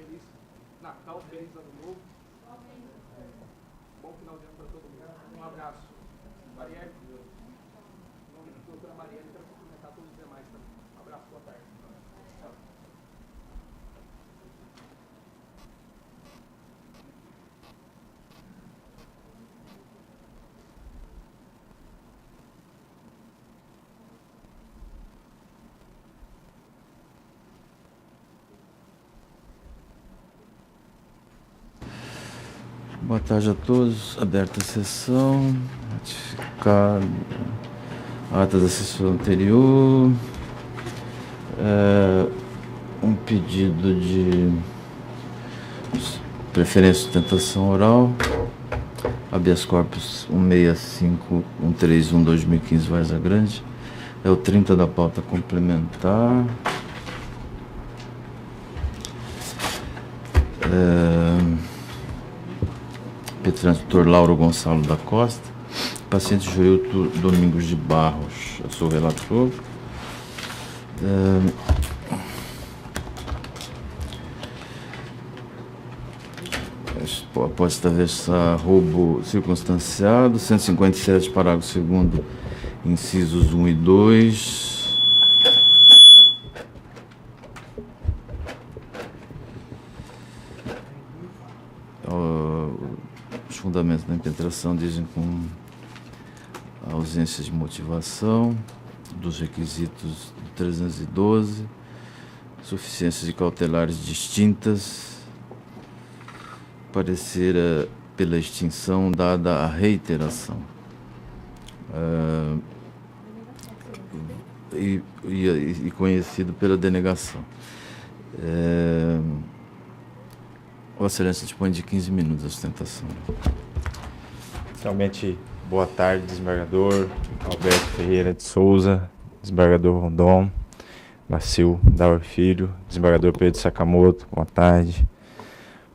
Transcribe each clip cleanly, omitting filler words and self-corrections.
Feliz Natal, feliz Ano Novo. Bom final de ano para todo mundo. Um abraço. Marielle, em nome da doutora Marielle, quero cumprimentar todos os demais também. Um abraço, boa tarde. Tchau. Boa tarde a todos. Aberta a sessão. Ratificar a ata da sessão anterior. Um pedido de preferência de sustentação oral. Habeas corpus 165-131-2015, Várzea Grande. É o 30 da pauta complementar. Petransitor Lauro Gonçalo da Costa. Paciente Joilton Domingos de Barros. Eu sou o relator. Após esta versar roubo circunstanciado, 157, parágrafo 2º, incisos 1 e 2. Os fundamentos da impetração dizem com a ausência de motivação dos requisitos do 312, suficiências de cautelares distintas, parecer pela extinção dada a reiteração. E conhecido pela denegação. Vossa Excelência dispõe de 15 minutos a sustentação. Inicialmente, boa tarde, desembargador Alberto Ferreira de Souza, desembargador Rondon, Bacil Daur Filho, desembargador Pedro Sakamoto, boa tarde.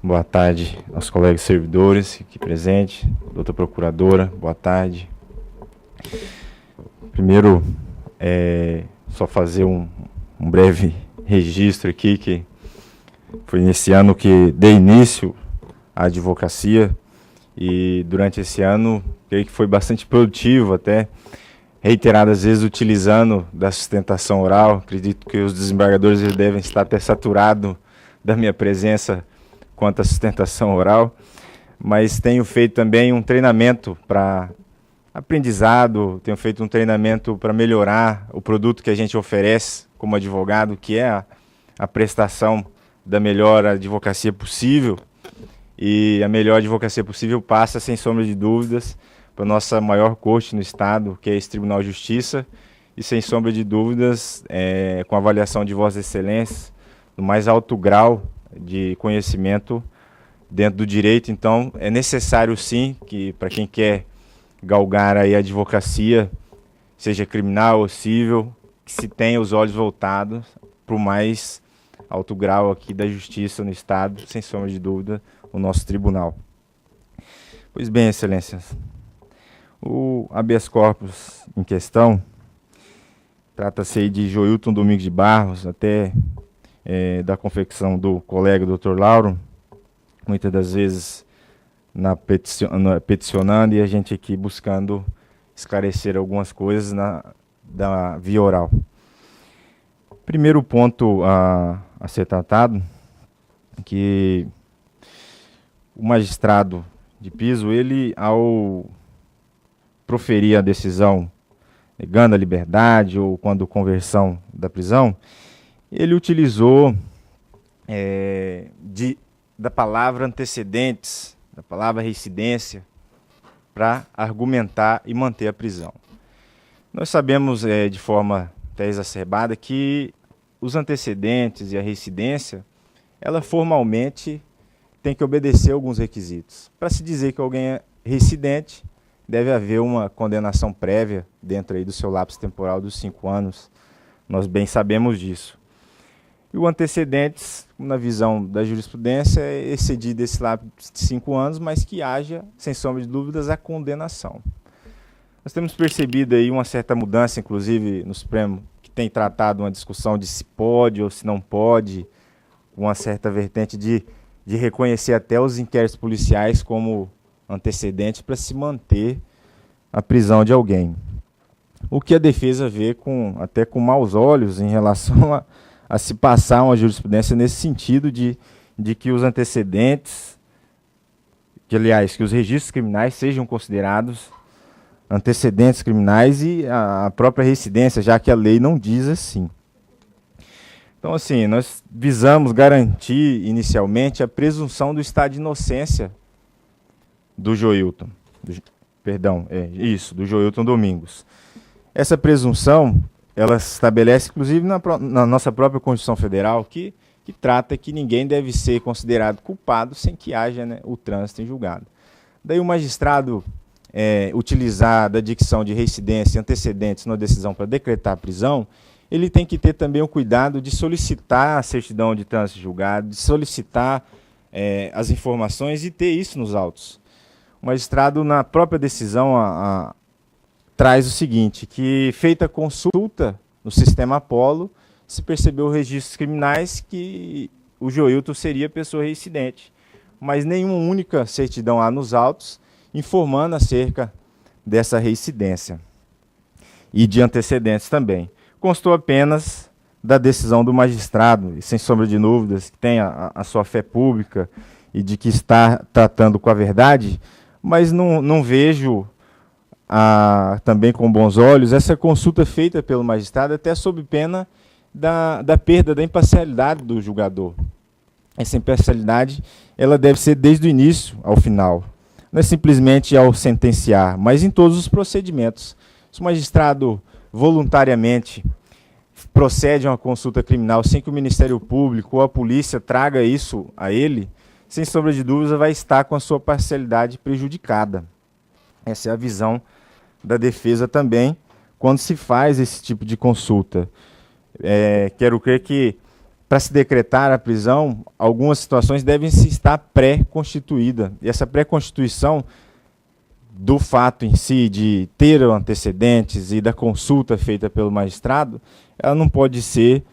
Boa tarde aos colegas servidores aqui presentes, doutora procuradora, boa tarde. Primeiro, só fazer um breve registro aqui, que foi nesse ano que dei início à advocacia e durante esse ano, creio que foi bastante produtivo, até reiteradas vezes utilizando da sustentação oral. Acredito que os desembargadores devem estar até saturados da minha presença quanto à sustentação oral, mas tenho feito também um treinamento para aprendizado, tenho feito um treinamento para melhorar o produto que a gente oferece como advogado, que é a prestação da melhor advocacia possível, e a melhor advocacia possível passa, sem sombra de dúvidas, para a nossa maior corte no Estado, que é esse Tribunal de Justiça, e sem sombra de dúvidas, com a avaliação de Vossa Excelência, no mais alto grau de conhecimento dentro do direito. Então, é necessário sim que, para quem quer galgar aí a advocacia, seja criminal ou civil, que se tenha os olhos voltados para o mais alto grau aqui da justiça no Estado, sem sombra de dúvida, o nosso tribunal. Pois bem, Excelências, o habeas corpus em questão trata-se aí de Joilton Domingos de Barros, até da confecção do colega Dr. Lauro, muitas das vezes peticionando e a gente aqui buscando esclarecer algumas coisas da via oral. Primeiro ponto a ser tratado, que o magistrado de piso, ele, ao proferir a decisão negando a liberdade ou quando conversão da prisão, ele utilizou da palavra antecedentes, da palavra reincidência, para argumentar e manter a prisão. Nós sabemos de forma até exacerbada que os antecedentes e a reincidência, ela formalmente tem que obedecer a alguns requisitos. Para se dizer que alguém é reincidente, deve haver uma condenação prévia dentro aí do seu lapso temporal dos 5 anos. Nós bem sabemos disso. E o antecedentes, na visão da jurisprudência, é excedido esse lapso de 5 anos, mas que haja, sem sombra de dúvidas, a condenação. Nós temos percebido aí uma certa mudança, inclusive no Supremo, que tem tratado uma discussão de se pode ou se não pode, uma certa vertente de reconhecer até os inquéritos policiais como antecedentes para se manter a prisão de alguém. O que a defesa vê até com maus olhos em relação a se passar uma jurisprudência nesse sentido de que os antecedentes, que os registros criminais sejam considerados antecedentes criminais e a própria reincidência, já que a lei não diz assim. Então, assim, nós visamos garantir inicialmente a presunção do estado de inocência do Joilton. Do Joilton Domingos. Essa presunção, ela se estabelece, inclusive, na nossa própria Constituição Federal, que trata que ninguém deve ser considerado culpado sem que haja, né, o trânsito em julgado. Daí o magistrado utilizar da dicção de reincidência e antecedentes na decisão para decretar a prisão, ele tem que ter também o cuidado de solicitar a certidão de trânsito julgado, de solicitar as informações e ter isso nos autos. O magistrado, na própria decisão, traz o seguinte, que feita a consulta no sistema Apolo, se percebeu registros criminais que o Joilton seria pessoa reincidente, mas nenhuma única certidão há nos autos informando acerca dessa reincidência e de antecedentes também. Constou apenas da decisão do magistrado, e sem sombra de dúvidas, que tem a sua fé pública e de que está tratando com a verdade, mas não vejo também com bons olhos essa consulta feita pelo magistrado, até sob pena da perda da imparcialidade do julgador. Essa imparcialidade ela deve ser desde o início ao final, não é simplesmente ao sentenciar, mas em todos os procedimentos. Se o magistrado voluntariamente procede a uma consulta criminal sem que o Ministério Público ou a polícia traga isso a ele, sem sombra de dúvida vai estar com a sua parcialidade prejudicada. Essa é a visão da defesa também, quando se faz esse tipo de consulta. Quero crer que, para se decretar a prisão, algumas situações devem se estar pré-constituída. E essa pré-constituição do fato em si, de ter antecedentes e da consulta feita pelo magistrado, ela não pode ser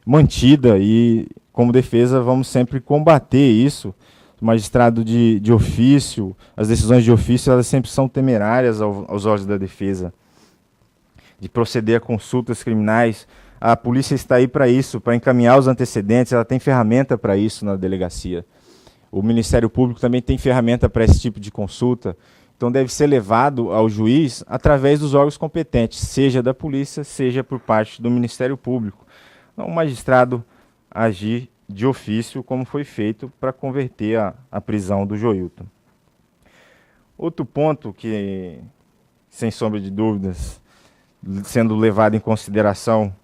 mantida e, como defesa, vamos sempre combater isso. O magistrado de ofício, as decisões de ofício, elas sempre são temerárias aos órgãos da defesa, de proceder a consultas criminais. A polícia está aí para isso, para encaminhar os antecedentes, ela tem ferramenta para isso na delegacia. O Ministério Público também tem ferramenta para esse tipo de consulta, então deve ser levado ao juiz através dos órgãos competentes, seja da polícia, seja por parte do Ministério Público. Então, o magistrado agir de ofício, como foi feito para converter a prisão do Joilton. Outro ponto que, sem sombra de dúvidas, sendo levado em consideração,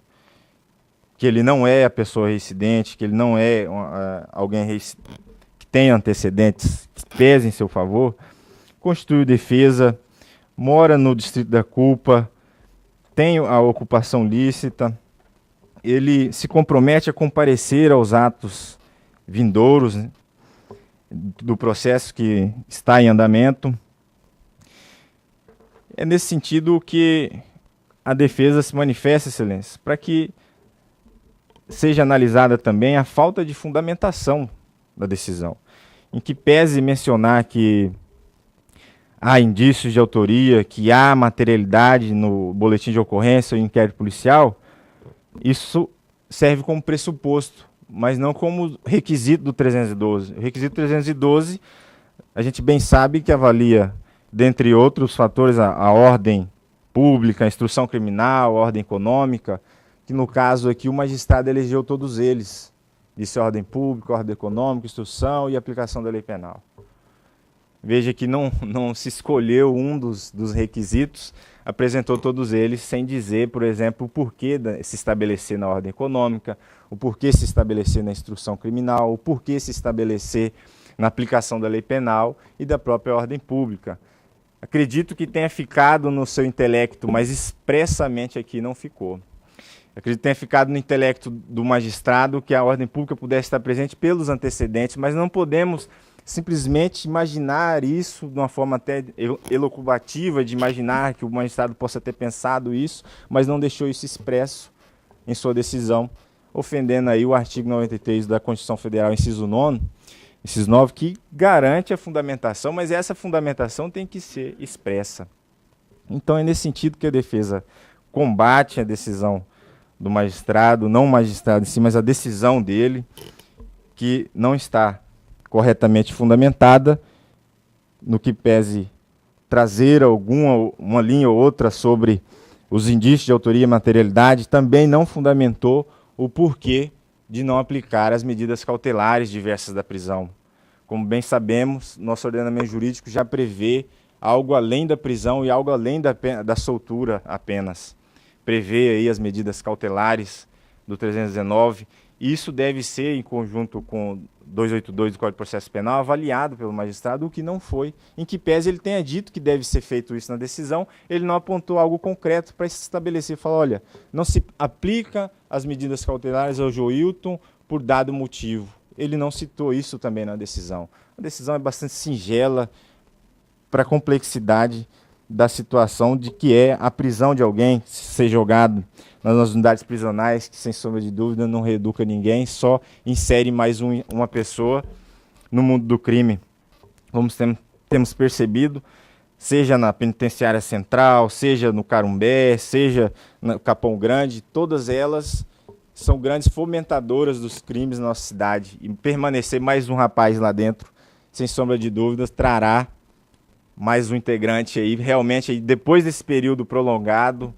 que ele não é a pessoa reincidente, que ele não é alguém que tem antecedentes que pesem em seu favor, constitui defesa, mora no distrito da culpa, tem a ocupação lícita, ele se compromete a comparecer aos atos vindouros, né, do processo que está em andamento. É nesse sentido que a defesa se manifesta, excelência, para que seja analisada também a falta de fundamentação da decisão, em que pese mencionar que há indícios de autoria, que há materialidade no boletim de ocorrência ou inquérito policial, isso serve como pressuposto, mas não como requisito do 312. O requisito 312, a gente bem sabe que avalia, dentre outros fatores, a ordem pública, a instrução criminal, a ordem econômica, que no caso aqui o magistrado elegeu todos eles. Disse ordem pública, ordem econômica, instrução e aplicação da lei penal. Veja que não se escolheu um dos requisitos, apresentou todos eles sem dizer, por exemplo, o porquê se estabelecer na ordem econômica, o porquê se estabelecer na instrução criminal, o porquê se estabelecer na aplicação da lei penal e da própria ordem pública. Acredito que tenha ficado no seu intelecto, mas expressamente aqui não ficou. Acredito que tenha ficado no intelecto do magistrado que a ordem pública pudesse estar presente pelos antecedentes, mas não podemos simplesmente imaginar isso de uma forma até elucubrativa, de imaginar que o magistrado possa ter pensado isso, mas não deixou isso expresso em sua decisão, ofendendo aí o artigo 93 da Constituição Federal, inciso 9, inciso 9, que garante a fundamentação, mas essa fundamentação tem que ser expressa. Então é nesse sentido que a defesa combate a decisão do magistrado, não o magistrado em si, mas a decisão dele, que não está corretamente fundamentada, no que pese trazer uma linha ou outra sobre os indícios de autoria e materialidade, também não fundamentou o porquê de não aplicar as medidas cautelares diversas da prisão. Como bem sabemos, nosso ordenamento jurídico já prevê algo além da prisão e algo além da soltura apenas. Prevê aí as medidas cautelares do 319, e isso deve ser, em conjunto com 282 do Código de Processo Penal, avaliado pelo magistrado, o que não foi, em que pese ele tenha dito que deve ser feito isso na decisão, ele não apontou algo concreto para se estabelecer, falar, olha, não se aplica as medidas cautelares ao Joilton por dado motivo. Ele não citou isso também na decisão. A decisão é bastante singela para a complexidade da situação de que é a prisão de alguém, ser jogado nas unidades prisionais, que sem sombra de dúvida não reeduca ninguém, só insere mais uma pessoa no mundo do crime. Como temos percebido, seja na penitenciária central, seja no Carumbé, seja no Capão Grande, todas elas são grandes fomentadoras dos crimes na nossa cidade. E permanecer mais um rapaz lá dentro, sem sombra de dúvidas, trará mais um integrante aí, realmente, aí, depois desse período prolongado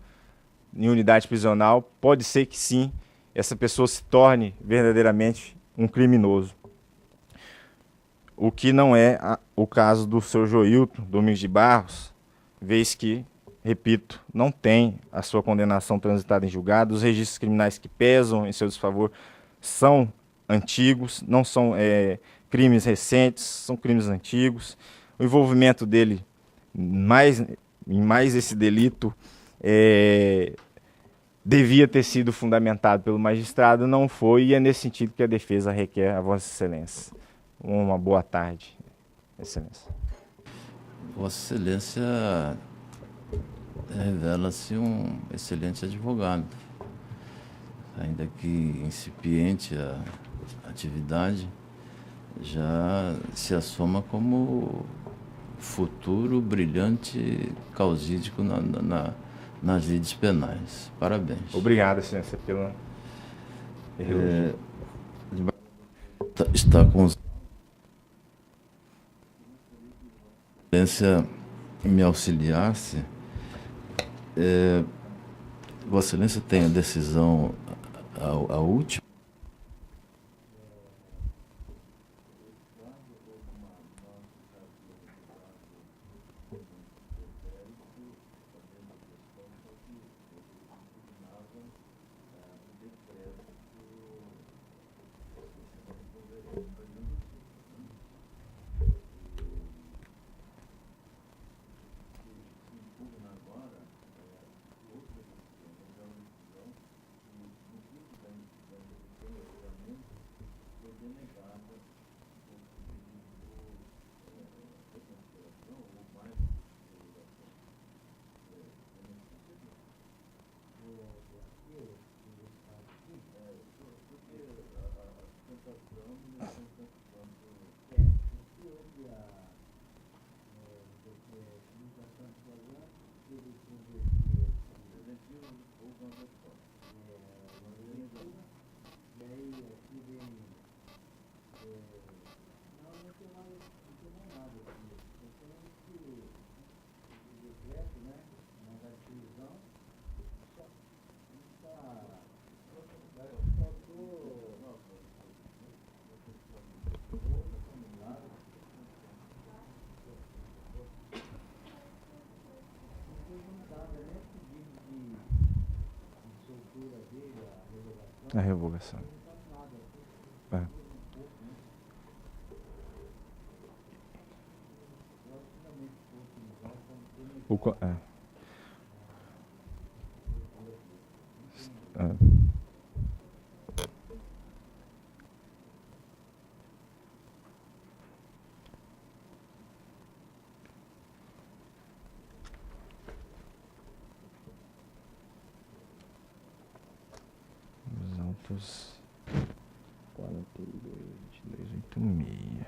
em unidade prisional, pode ser que sim, essa pessoa se torne verdadeiramente um criminoso. O que não é o caso do seu Joilton Domingos de Barros, vez que, repito, não tem a sua condenação transitada em julgado, os registros criminais que pesam em seu desfavor são antigos, não são crimes recentes, são crimes antigos. O envolvimento dele em mais esse delito devia ter sido fundamentado pelo magistrado, não foi, e é nesse sentido que a defesa requer a Vossa Excelência. Uma boa tarde, Excelência. Vossa Excelência revela-se um excelente advogado, ainda que incipiente a atividade, já se assoma como futuro brilhante causídico nas lides penais. Parabéns. Obrigado, Excelência, pela está com Excelência me auxiliasse. Vossa Excelência tem a decisão, a última? A revogação. É. É. Exato. 2286.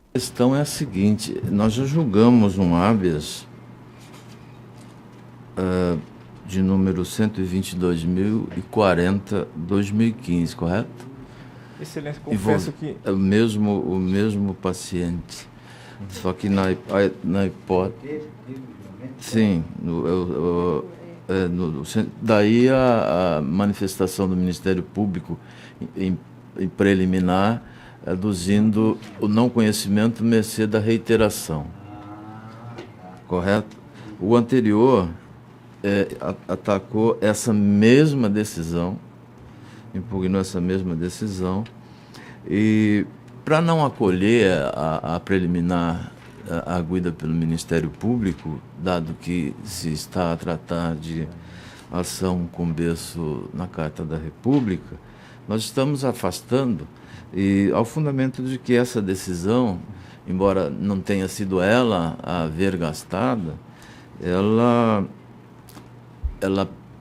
A questão é a seguinte: nós já julgamos um habeas de número 122.040/2015, correto? Excelência, confesso que... É o mesmo paciente, só que na hipótese... Sim, daí a manifestação do Ministério Público em preliminar, aduzindo o não conhecimento mercê da reiteração. Correto? O anterior atacou essa mesma decisão, impugnou essa mesma decisão, e para não acolher a preliminar arguida pelo Ministério Público, dado que se está a tratar de ação com berço na Carta da República, nós estamos afastando, e ao fundamento de que essa decisão, embora não tenha sido ela a vergastada, ela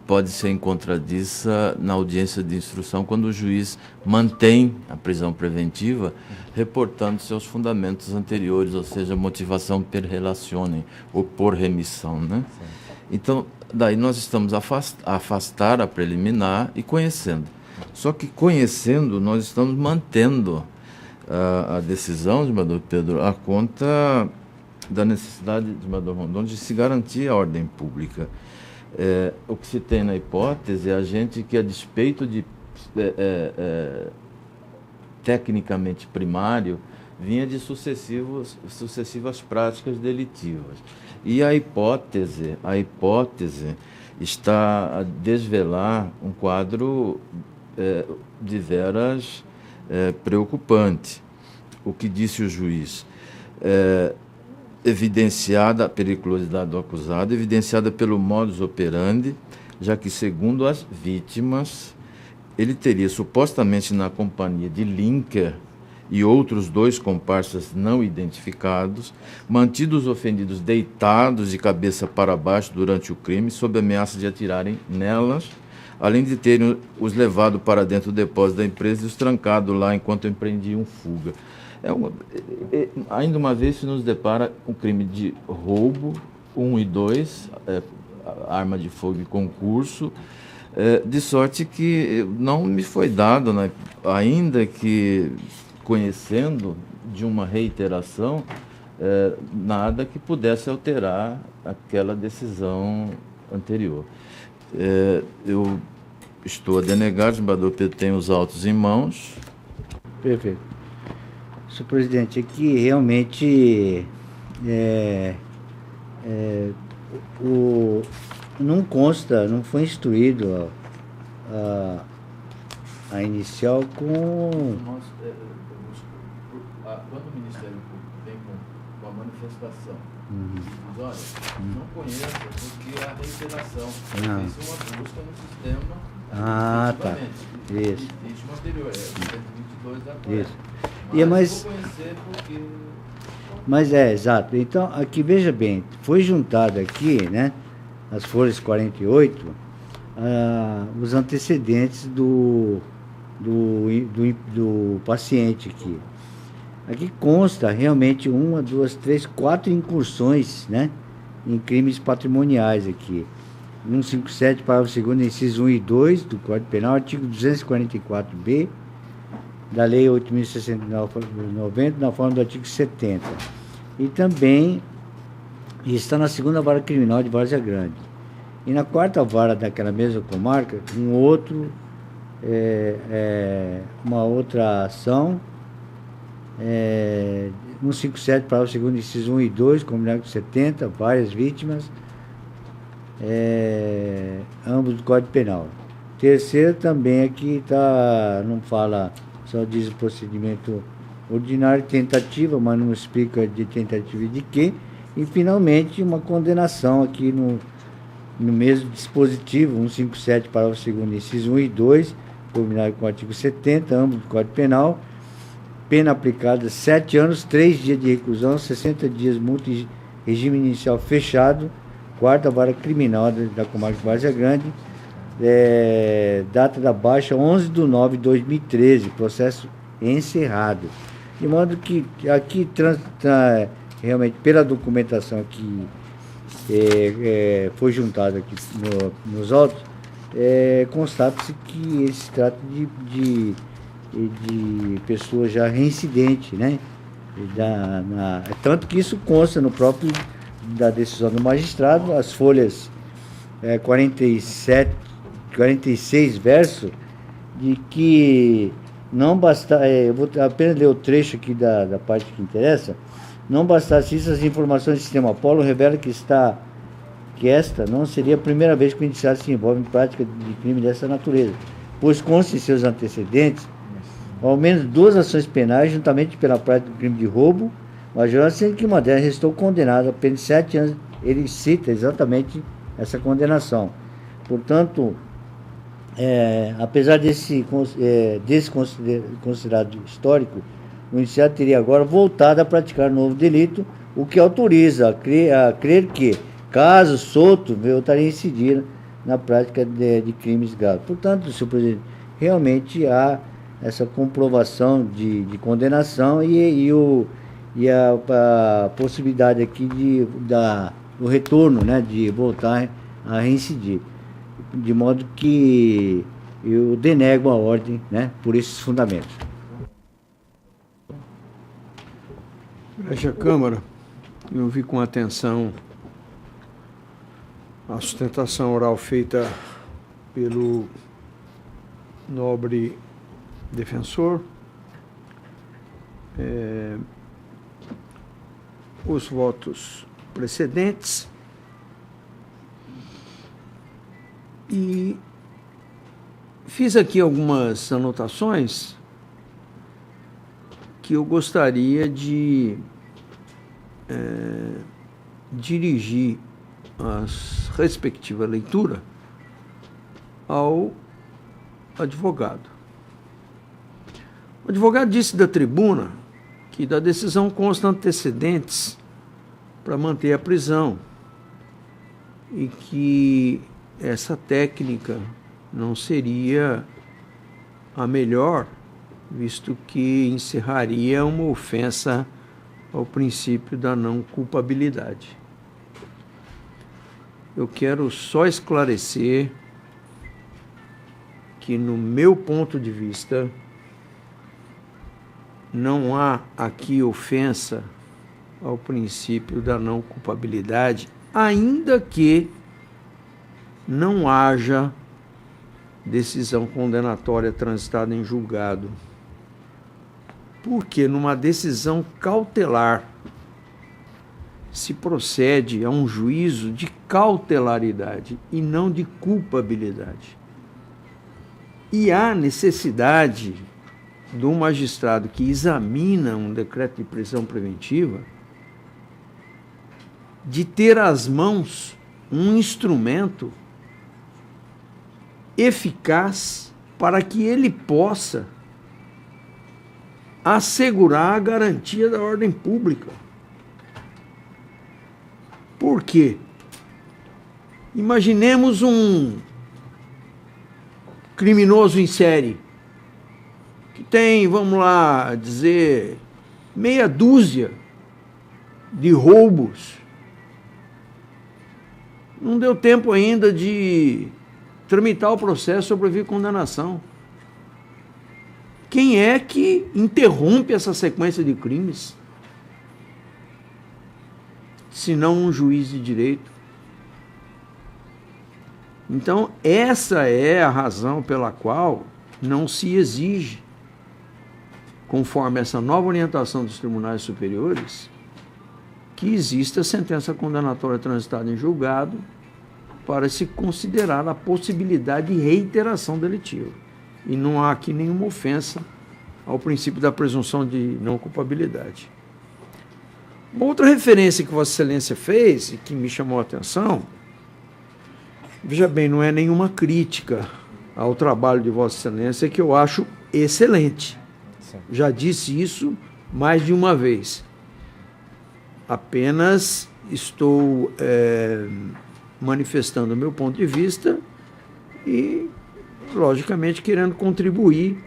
pode ser encontradiça na audiência de instrução quando o juiz mantém a prisão preventiva, reportando seus fundamentos anteriores, ou seja, motivação per relationem, ou por remissão, né? Então, daí nós estamos a afastar a preliminar e conhecendo. Só que conhecendo, nós estamos mantendo a decisão, desembargador Pedro, a conta da necessidade, desembargador Rondon, de se garantir a ordem pública. O que se tem na hipótese é a gente que, a despeito de tecnicamente primário, vinha de sucessivas práticas delitivas. E a hipótese está a desvelar um quadro de veras preocupante. O que disse o juiz? Evidenciada a periculosidade do acusado, evidenciada pelo modus operandi, já que, segundo as vítimas, ele teria supostamente na companhia de Linker e outros 2 comparsas não identificados, mantido os ofendidos deitados de cabeça para baixo durante o crime, sob ameaça de atirarem nelas, além de terem os levado para dentro do depósito da empresa e os trancado lá enquanto empreendiam fuga. Ainda uma vez se nos depara com crime de roubo, 1 e 2, arma de fogo e concurso, de sorte que não me foi dado, né, ainda que conhecendo de uma reiteração, nada que pudesse alterar aquela decisão anterior. Eu estou a denegar, o desembargador Pedro tem os autos em mãos. Perfeito. Senhor presidente, aqui realmente não consta, não foi instruído a inicial com... Quando o Ministério Público vem com a manifestação, diz, olha, não conheço, porque a reiteração fez uma busca no sistema. Tá. Isso. Existe uma anterior, é o 122 da Coreia. Isso. Mas vou conhecer porque... Mas exato. Então, aqui, veja bem, foi juntado aqui, né, as folhas 48, os antecedentes do paciente aqui. Aqui consta realmente 1, 2, 3, 4 incursões, né, em crimes patrimoniais aqui. 157, parágrafo 2º, inciso 1 e 2 do Código Penal, artigo 244-B, da Lei 8.069, na forma do artigo 70. E também está na 2ª Vara Criminal de Várzea Grande. E na 4ª Vara daquela mesma comarca, uma outra ação, 157, parágrafo 2º, inciso 1 e 2, combinado com 70, várias vítimas, ambos do Código Penal. Terceiro, também aqui não fala, só diz o procedimento ordinário, tentativa, mas não explica de tentativa e de quê. E, finalmente, uma condenação aqui no mesmo dispositivo, 157, parágrafo 2º, inciso 1 e 2, combinado com o artigo 70, ambos do Código Penal, pena aplicada 7 anos, 3 dias de reclusão, 60 dias multa e regime inicial fechado, 4ª Vara Criminal da Comarca de Várzea Grande, data da baixa 11/9/2013, processo encerrado. De modo que aqui, realmente, pela documentação que foi juntada aqui nos autos, constata-se que se trata de pessoa já reincidente, né? Tanto que isso consta no próprio da decisão do magistrado, as folhas 46 verso, de que não basta, eu vou apenas ler o trecho aqui da parte que interessa, não bastasse isso, as informações do sistema Apolo revelam que esta não seria a primeira vez que o indiciado se envolve em prática de crime dessa natureza, pois consta em seus antecedentes ao menos 2 ações penais, juntamente pela prática do crime de roubo, major, sendo que uma delas restou condenada a apenas 7 anos. Ele cita exatamente essa condenação. Portanto, apesar desse considerado histórico, o indiciado teria agora voltado a praticar novo delito, o que autoriza a crer que, caso solto, voltaria a incidir na prática de crimes graves. Portanto, senhor presidente, realmente há essa comprovação de condenação e a possibilidade aqui do retorno, né, de voltar a reincidir. De modo que eu denego a ordem, né, por esses fundamentos. Perante a Câmara, eu ouvi com atenção a sustentação oral feita pelo nobre defensor, os votos precedentes e fiz aqui algumas anotações que eu gostaria de dirigir a respectiva leitura ao advogado. O advogado disse da tribuna que da decisão constam antecedentes para manter a prisão e que essa técnica não seria a melhor, visto que encerraria uma ofensa ao princípio da não culpabilidade. Eu quero só esclarecer que, no meu ponto de vista, não há aqui ofensa ao princípio da não culpabilidade, ainda que não haja decisão condenatória transitada em julgado. Porque numa decisão cautelar, se procede a um juízo de cautelaridade e não de culpabilidade. E há necessidade do magistrado que examina um decreto de prisão preventiva de ter às mãos um instrumento eficaz para que ele possa assegurar a garantia da ordem pública. Por quê? Imaginemos um criminoso em série que tem, vamos lá dizer, meia dúzia de roubos. Não deu tempo ainda de tramitar o processo sobre a condenação. Quem é que interrompe essa sequência de crimes? Se não um juiz de direito. Então, essa é a razão pela qual não se exige, conforme essa nova orientação dos tribunais superiores, que exista sentença condenatória transitada em julgado para se considerar a possibilidade de reiteração delitiva. E não há aqui nenhuma ofensa ao princípio da presunção de não culpabilidade. Uma outra referência que Vossa Excelência fez e que me chamou a atenção, veja bem, não é nenhuma crítica ao trabalho de Vossa Excelência, que eu acho excelente. Sim. Já disse isso mais de uma vez. Apenas estou manifestando o meu ponto de vista e, logicamente, querendo contribuir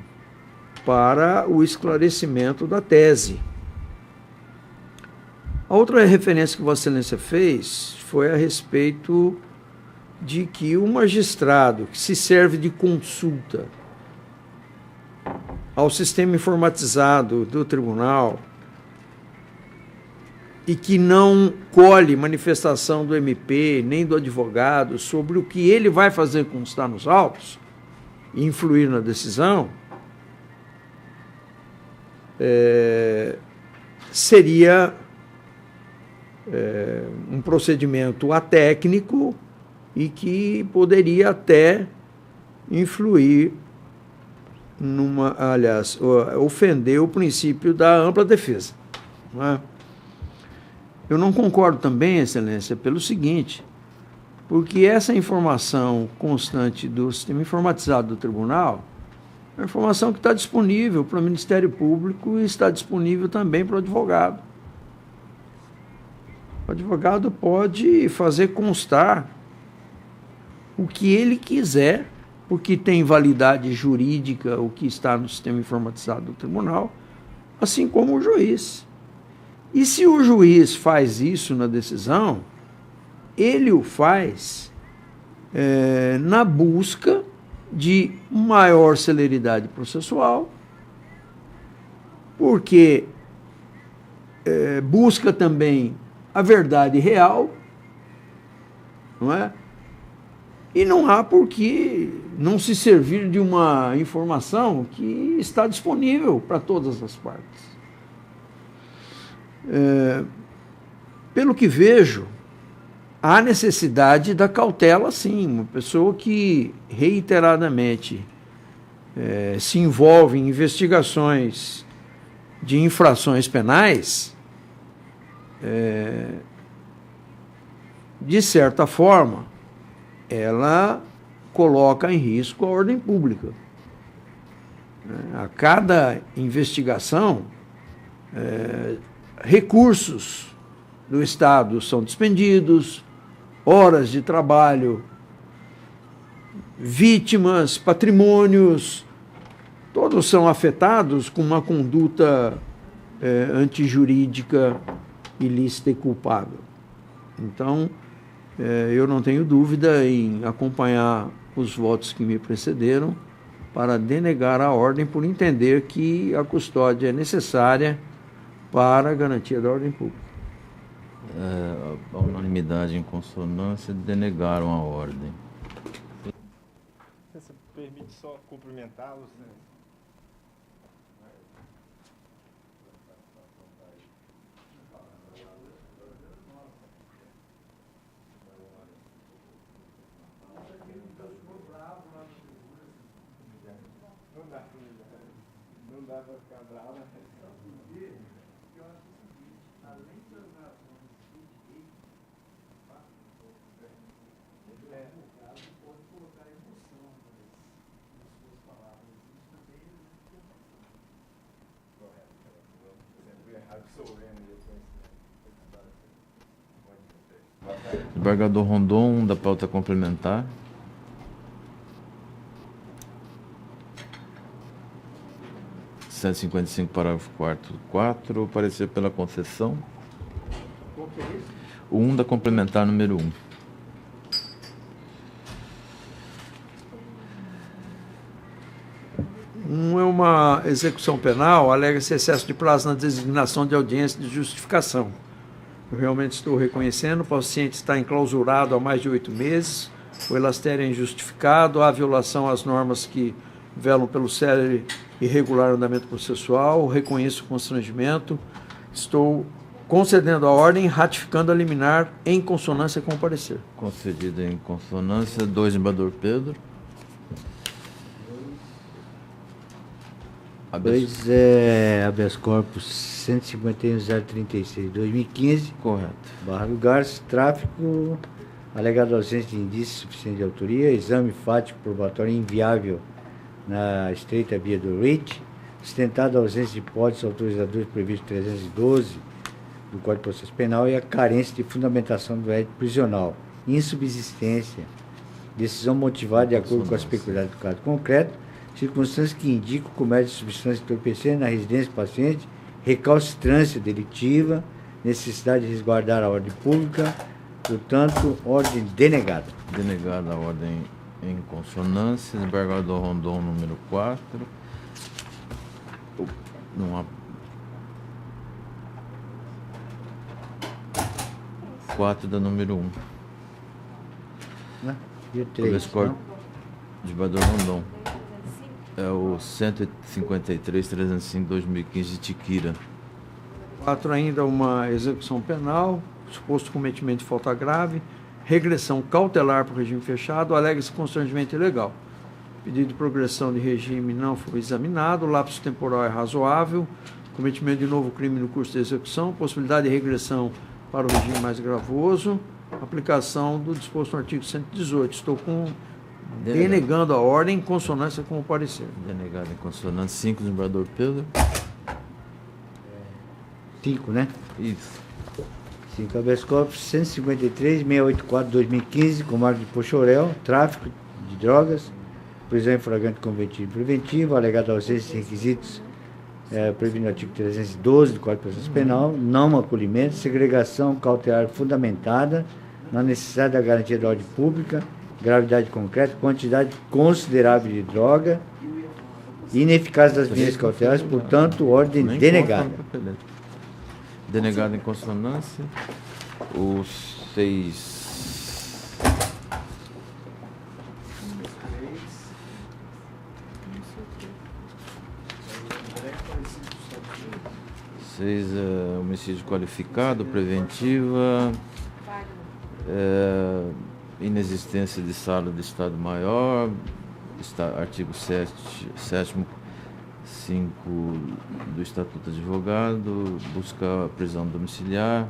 para o esclarecimento da tese. A outra referência que Vossa Excelência fez foi a respeito de que o magistrado que se serve de consulta ao sistema informatizado do tribunal e que não colhe manifestação do MP nem do advogado sobre o que ele vai fazer constar nos autos e influir na decisão, seria um procedimento atécnico e que poderia até influir ofender o princípio da ampla defesa. Não é? Eu não concordo também, Excelência, pelo seguinte, porque essa informação constante do sistema informatizado do tribunal é uma informação que está disponível para o Ministério Público e está disponível também para o advogado. O advogado pode fazer constar o que ele quiser, porque tem validade jurídica o que está no sistema informatizado do tribunal, assim como o juiz. E se o juiz faz isso na decisão, ele o faz na busca de maior celeridade processual, porque busca também a verdade real, não é? E não há por que não se servir de uma informação que está disponível para todas as partes. Pelo que vejo, há necessidade da cautela, sim. Uma pessoa que reiteradamente se envolve em investigações de infrações penais, de certa forma, ela coloca em risco a ordem pública. A cada investigação, recursos do Estado são despendidos, horas de trabalho, vítimas, patrimônios, todos são afetados com uma conduta antijurídica, ilícita e culpável. Então, eu não tenho dúvida em acompanhar os votos que me precederam para denegar a ordem por entender que a custódia é necessária para a garantia da ordem pública. A unanimidade em consonância denegaram a ordem. Você permite só cumprimentá-los, né? Desembargador Rondon, da pauta complementar. Cento e 155, parágrafo 4º, parecer pela concessão. Qual que é esse? O 1 da complementar número 1. É uma execução penal, alega-se excesso de prazo na designação de audiência de justificação. Eu realmente estou reconhecendo, o paciente está enclausurado há mais de 8 meses, o elastério é injustificado, há violação às normas que velam pelo sério e regular andamento processual, reconheço o constrangimento, estou concedendo a ordem, ratificando a liminar em consonância com o parecer. Concedida em consonância. 2, desembargador Pedro. 2 é habeas corpus 151.036, 2015. Correto. Barra do Garças, tráfico, alegado ausência de indício suficiente de autoria, exame fático probatório inviável na estreita via do RIT, sustentada a ausência de hipóteses autorizadoras previsto 312 do Código de Processo Penal e a carência de fundamentação do édito prisional, insubsistência, decisão motivada de acordo com as peculiaridades do caso concreto, circunstâncias que indicam o comércio de substâncias entorpecentes na residência do paciente, recalcitrância delitiva, necessidade de resguardar a ordem pública, portanto, ordem denegada. Denegada a ordem em consonância. Desembargador Rondon, número 4. Não há. 4 da número 1. Né? E o Habeas 3, corpus, não? desembargador Rondon. É o 153.305, 2015, de Tiquira. 4 ainda uma execução penal, suposto cometimento de falta grave, regressão cautelar para o regime fechado, alega-se constrangimento ilegal. Pedido de progressão de regime não foi examinado, lapso temporal é razoável, cometimento de novo crime no curso de execução, possibilidade de regressão para o regime mais gravoso, aplicação do disposto no artigo 118. Estou denegando a ordem em consonância com o parecer. Denegado em consonância. 5, desembargador Pedro. 5, né? Isso. 5, habeas corpus 153.684, 2015, comarca de Pochorel, tráfico de drogas, prisão em flagrante convertido preventivo, alegado ausência de requisitos previsto no artigo 312 do Código de Processo Penal, não acolhimento, segregação cautelar fundamentada na necessidade da garantia da ordem pública, gravidade concreta, quantidade considerável de droga, ineficácia das medidas cautelares, portanto, ordem Nem denegada. consta no papelete. Denegado em consonância. O 6. Homicídio qualificado, preventiva, inexistência de sala de Estado Maior, artigo 7º, 5 do Estatuto de Advogado, busca a prisão domiciliar,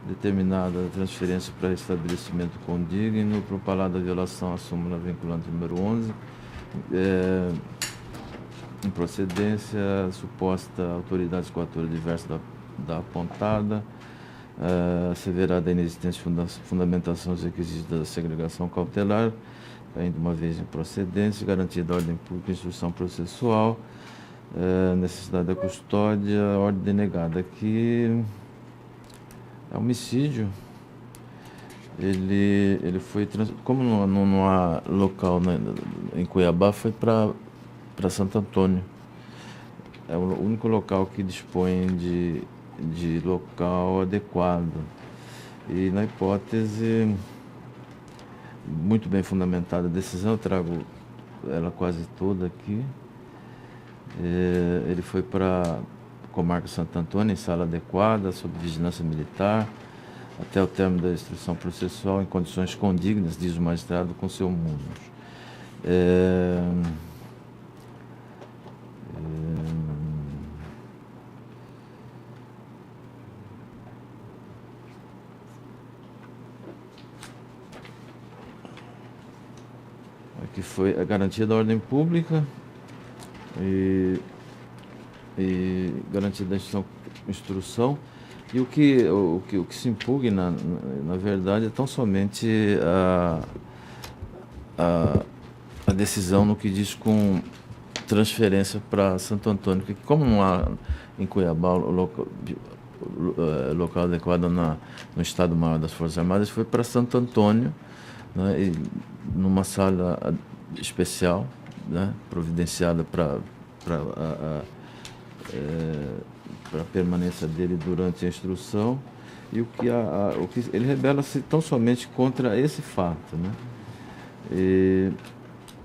determinada a transferência para estabelecimento condigno, propalada a violação à súmula vinculante número 11, improcedência, suposta autoridade executora diversa da apontada, asseverada a inexistência de fundamentação dos requisitos da segregação cautelar, ainda uma vez improcedência, garantia da ordem pública e instrução processual, necessidade da custódia, ordem denegada. Aqui é homicídio. Ele foi, como não há local em Cuiabá, foi para Santo Antônio. É o único local que dispõe de local adequado. E na hipótese muito bem fundamentada a decisão, eu trago ela quase toda aqui. Ele foi para a comarca Santo Antônio, em sala adequada, sob vigilância militar, até o término da instrução processual, em condições condignas, diz o magistrado, com seu múnus. que foi a garantia da ordem pública e garantia da instrução. E o que se impugna, na verdade, é tão somente a decisão no que diz com transferência para Santo Antônio, que como não há em Cuiabá local adequado no Estado-Maior das Forças Armadas, foi para Santo Antônio, né, e numa sala especial, né, providenciada para a permanência dele durante a instrução, e o que ele rebela-se tão somente contra esse fato, né? E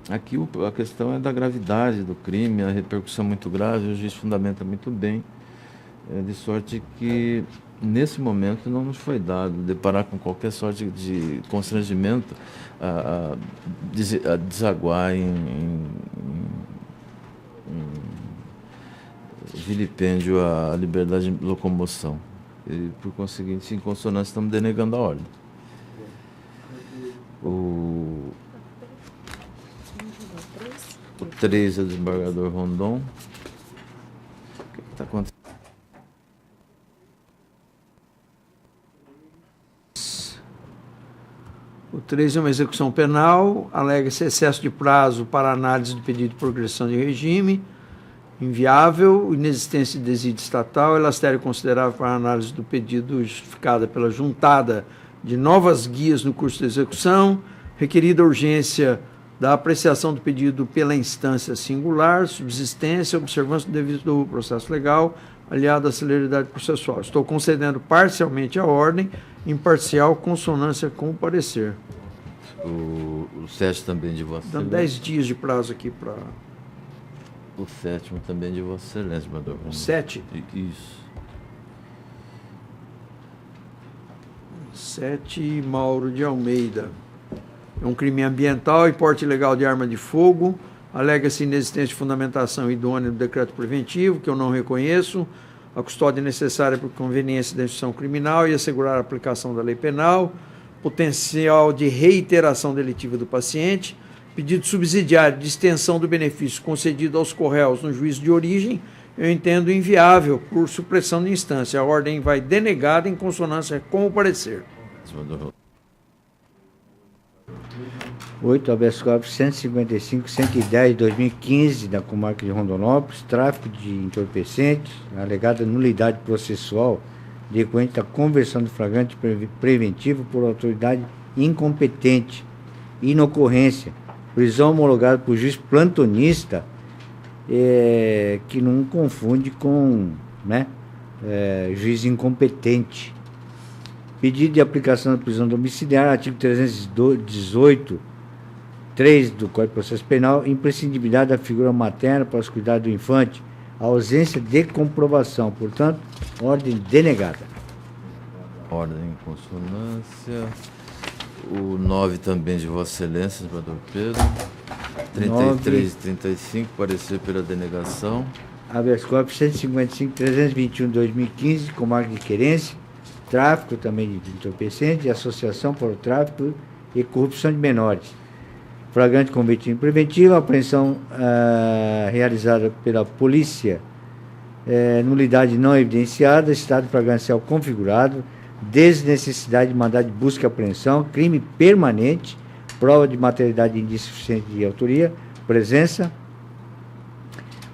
aqui a questão é da gravidade do crime, a repercussão muito grave, o juiz fundamenta muito bem, de sorte que nesse momento não nos foi dado deparar com qualquer sorte de constrangimento a desaguar em vilipêndio à liberdade de locomoção. E, por conseguinte, em consonância, estamos denegando a ordem. O 3 é do desembargador Rondon. O que está acontecendo? O 3 é uma execução penal, alega-se excesso de prazo para análise do pedido de progressão de regime, inviável, inexistência de desídio estatal, elastério considerável para análise do pedido justificada pela juntada de novas guias no curso de execução, requerida urgência da apreciação do pedido pela instância singular, subsistência, observância do devido processo legal, aliado à celeridade processual. Estou concedendo parcialmente a ordem, em parcial consonância com o parecer. O 7 também de Vossa Dando Excelência. 10 dias de prazo aqui para... O 7º também de Vossa Excelência, desembargador Rondon. 7? Isso. 7, Mauro de Almeida. É um crime ambiental e porte ilegal de arma de fogo. Alega-se inexistência de fundamentação idônea do decreto preventivo, que eu não reconheço. A custódia necessária por conveniência da instituição criminal e assegurar a aplicação da lei penal. Potencial de reiteração delitiva do paciente. Pedido subsidiário de extensão do benefício concedido aos corréus no juízo de origem, eu entendo inviável por supressão de instância. A ordem vai denegada em consonância com o parecer. 8, habeas corpus 155-110, 2015, da comarca de Rondonópolis, tráfico de entorpecentes, alegada nulidade processual decorrente da conversão do flagrante preventivo por autoridade incompetente, inocorrência, prisão homologada por juiz plantonista, que não confunde com, né, juiz incompetente. Pedido de aplicação da prisão domiciliar, artigo 318, 3 do Código de Processo Penal, imprescindibilidade da figura materna para os cuidados do infante, ausência de comprovação, portanto, ordem denegada. Ordem em consonância. O 9 também de Vossa Excelência, desembargador Pedro. 33 e 35, parecer pela denegação. Habeas corpus 155-321, 2015, comarca de Querência, tráfico também de entorpecentes, de associação para o tráfico e corrupção de menores. Flagrante convertido em preventivo, apreensão realizada pela polícia, nulidade não evidenciada, estado flagrancial configurado, desnecessidade de mandado de busca e apreensão, crime permanente, prova de materialidade de indício suficiente de autoria, presença,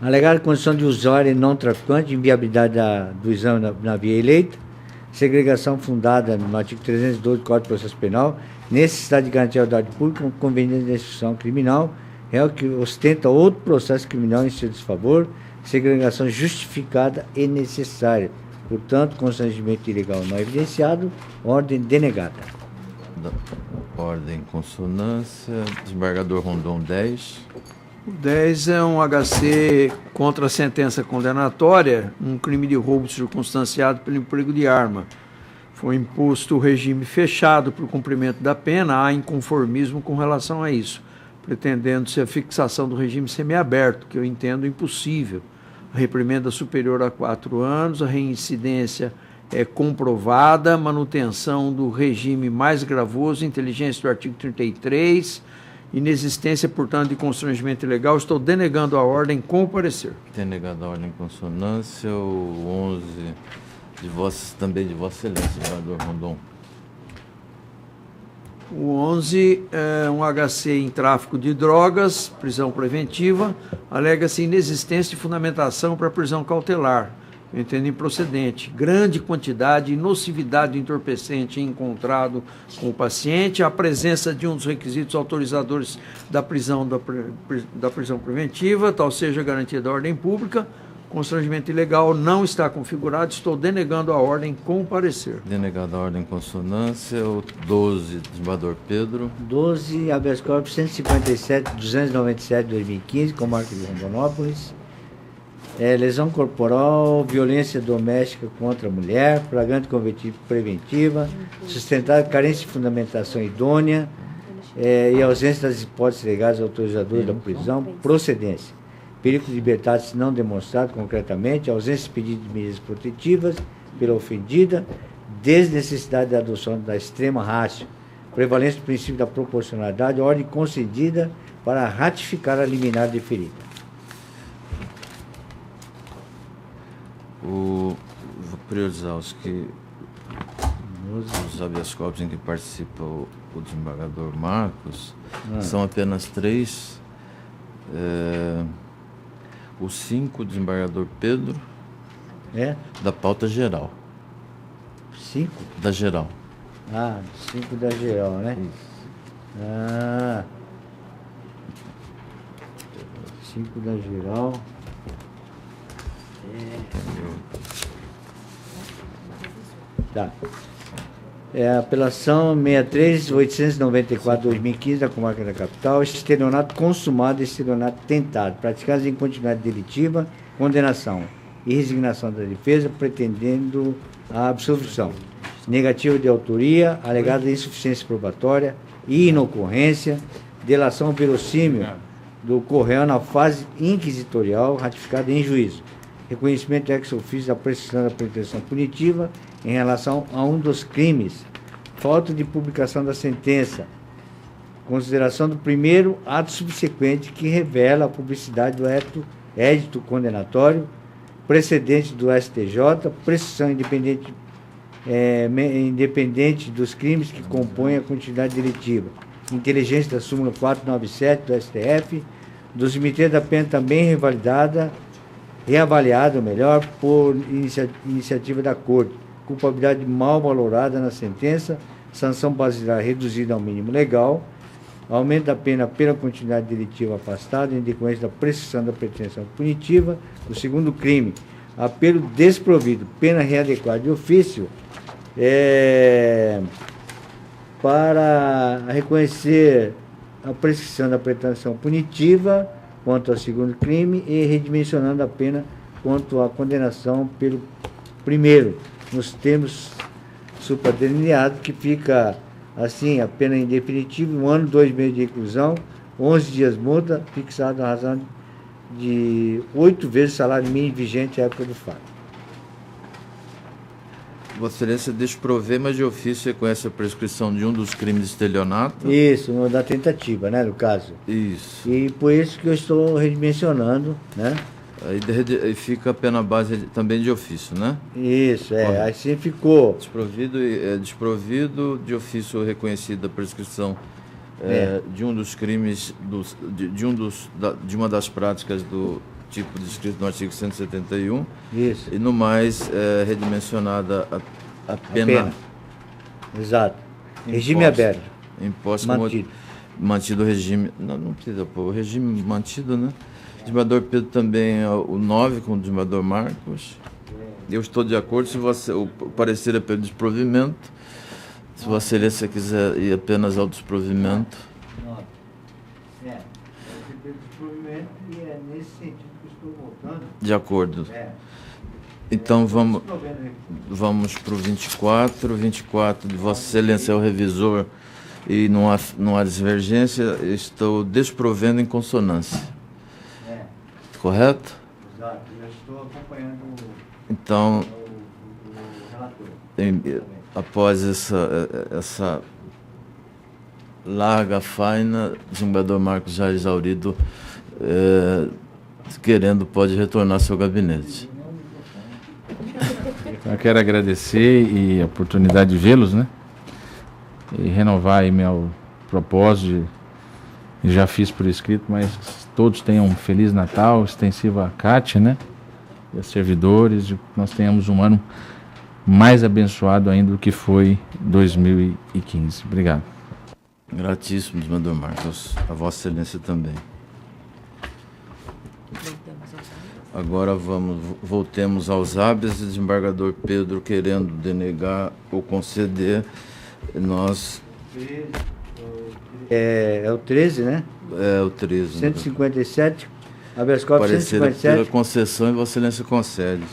alegada condição de usuário e não traficante, inviabilidade do exame na via eleita, segregação fundada no artigo 312 do Código de Processo Penal, necessidade de garantir a ordem pública com conveniência da instituição criminal, réu que ostenta outro processo criminal em seu desfavor, segregação justificada e necessária. Portanto, constrangimento ilegal não evidenciado, ordem denegada. Ordem em consonância. Desembargador Rondon 10. O 10 é um HC contra a sentença condenatória, um crime de roubo circunstanciado pelo emprego de arma. Foi imposto o regime fechado para o cumprimento da pena, há inconformismo com relação a isso, pretendendo-se a fixação do regime semiaberto, que eu entendo impossível. A reprimenda superior a 4 anos, a reincidência é comprovada, manutenção do regime mais gravoso, inteligência do artigo 33, Inexistência, portanto, de constrangimento ilegal, estou denegando a ordem com o parecer. Denegada a ordem em consonância, o 11 também de Vossa Excelência, desembargador Rondon. O 11 é um HC em tráfico de drogas, prisão preventiva, alega-se inexistência de fundamentação para prisão cautelar, eu entendo improcedente. Grande quantidade e nocividade do entorpecente encontrado com o paciente, a presença de um dos requisitos autorizadores da prisão preventiva, tal seja a garantia da ordem pública. Constrangimento ilegal não está configurado, estou denegando a ordem com o parecer. Denegada a ordem em consonância, o 12, desembargador Pedro. 12, habeas corpus 157.297/2015, comarca de Rondonópolis. Lesão corporal, violência doméstica contra a mulher, flagrante preventiva, sustentada carência de fundamentação idônea e ausência das hipóteses legais autorizadoras da prisão, procedência. Perigo de liberdade se não demonstrado concretamente, ausência de pedido de medidas protetivas pela ofendida, desnecessidade da adoção da extrema ratio, prevalência do princípio da proporcionalidade, ordem concedida para ratificar a liminar deferida. Vou priorizar os habeas corpus em que participa o desembargador Marcos. São apenas 3. O 5, desembargador Pedro, da pauta geral. 5? Da geral. 5 da geral, né? Isso. 5 da geral. Tá. Apelação 63.894/2015 da Comarca da Capital, estelionato consumado e estelionato tentado, praticados em continuidade delitiva, condenação e resignação da defesa, pretendendo a absolvição. Negativa de autoria, alegada insuficiência probatória e inocorrência, delação verossímil do corréu na fase inquisitorial, ratificada em juízo. Reconhecimento ex officio da prescrição da pretensão punitiva em relação a um dos crimes, falta de publicação da sentença, consideração do primeiro ato subsequente que revela a publicidade do édito condenatório, precedente do STJ, prescrição independente dos crimes que compõem a continuidade delitiva, inteligência da súmula 497 do STF, dos limites da pena também reavaliado, por iniciativa da Corte, culpabilidade mal valorada na sentença, sanção basilar reduzida ao mínimo legal, aumento da pena pela continuidade delitiva afastada em decorrência da prescrição da pretensão punitiva. O segundo crime, apelo desprovido, pena readequada de ofício, para reconhecer a prescrição da pretensão punitiva quanto ao segundo crime e redimensionando a pena quanto à condenação pelo primeiro, nos termos supradelineados, que fica assim, a pena em definitivo, 1 ano, 2 meses de reclusão, 11 dias multa, fixado a razão de 8 vezes o salário mínimo vigente à época do fato. Vossa Excelência desprover, mas de ofício reconhece a prescrição de um dos crimes de estelionato. Isso, da tentativa, né, no caso. Isso. E por isso que eu estou redimensionando, né? Aí fica a pena base também de ofício, né? Isso, assim ficou. Desprovido de ofício reconhecida a prescrição de um dos crimes, de uma das práticas do tipo descrito no artigo 171. Isso. E no mais, redimensionada a pena. Exato. Regime aberto. Imposto mantido o regime. Não precisa pôr. O regime mantido, né? O desembargador Pedro também, o 9 com o desembargador Marcos. Eu estou de acordo, o parecer é pelo desprovimento. Se Vossa Excelência quiser ir apenas ao desprovimento. Pelo desprovimento, e é nesse sentido que eu estou voltando. De acordo. Então vamos para o 24. 24 de Vossa Excelência é o revisor e não há divergência. Estou desprovendo em consonância. Correto? Exato, eu estou acompanhando então, o relator. Após essa larga, faina, desembargador Marcos já exaurido, querendo, pode retornar ao seu gabinete. Então, eu quero agradecer e a oportunidade de vê-los, né? E renovar aí meu propósito, já fiz por escrito, mas todos tenham um Feliz Natal, extensivo a Kátia, né? E aos servidores, e que nós tenhamos um ano mais abençoado ainda do que foi 2015. Obrigado. Gratíssimo, desembargador Marcos. A Vossa Excelência também. Agora voltemos aos habeas. O desembargador Pedro querendo denegar ou conceder, nós... É o 13, né? É o 13. 157, habeas corpus Parecer pela 157. concessão e Vossa Excelência concede.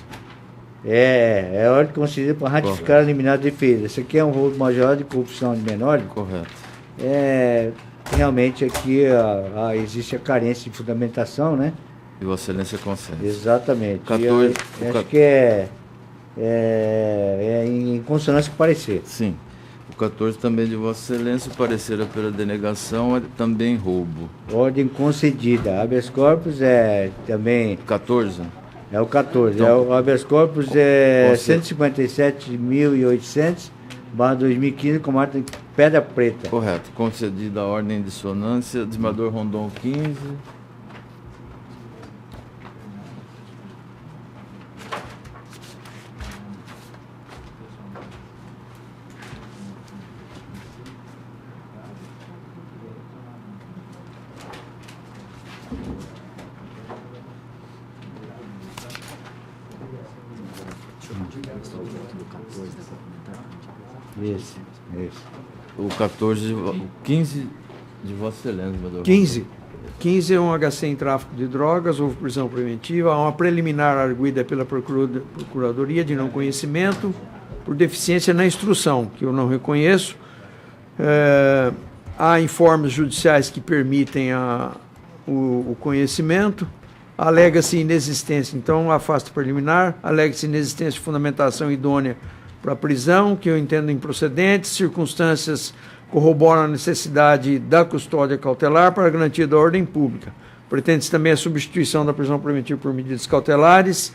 É hora de conceder para ratificar a liminar de defesa. Isso aqui é um rolo major de corrupção de menores. Correto. Realmente aqui existe a carência de fundamentação, né? E Vossa Excelência concede. Exatamente. 14, Acho que é em consonância com o parecer. Sim. O 14 também de Vossa Excelência, parecer pela denegação, é também roubo. Ordem concedida. Habeas corpus também... 14? É o 14. Então, o habeas corpus 157.800/2015, com marca em Pedra Preta. Correto. Concedida a ordem em dissonância, desembargador Rondon 15. Esse. O 14, o 15 de Vossa Excelência, desembargador. 15 é um HC em tráfico de drogas, houve prisão preventiva, há uma preliminar arguida pela Procuradoria de não conhecimento por deficiência na instrução, que eu não reconheço. Há informes judiciais que permitem o conhecimento. Alega-se inexistência, então afasta preliminar, alega-se inexistência de fundamentação idônea para a prisão, que eu entendo improcedente, circunstâncias corroboram a necessidade da custódia cautelar para a garantia da ordem pública. Pretende-se também a substituição da prisão preventiva por medidas cautelares,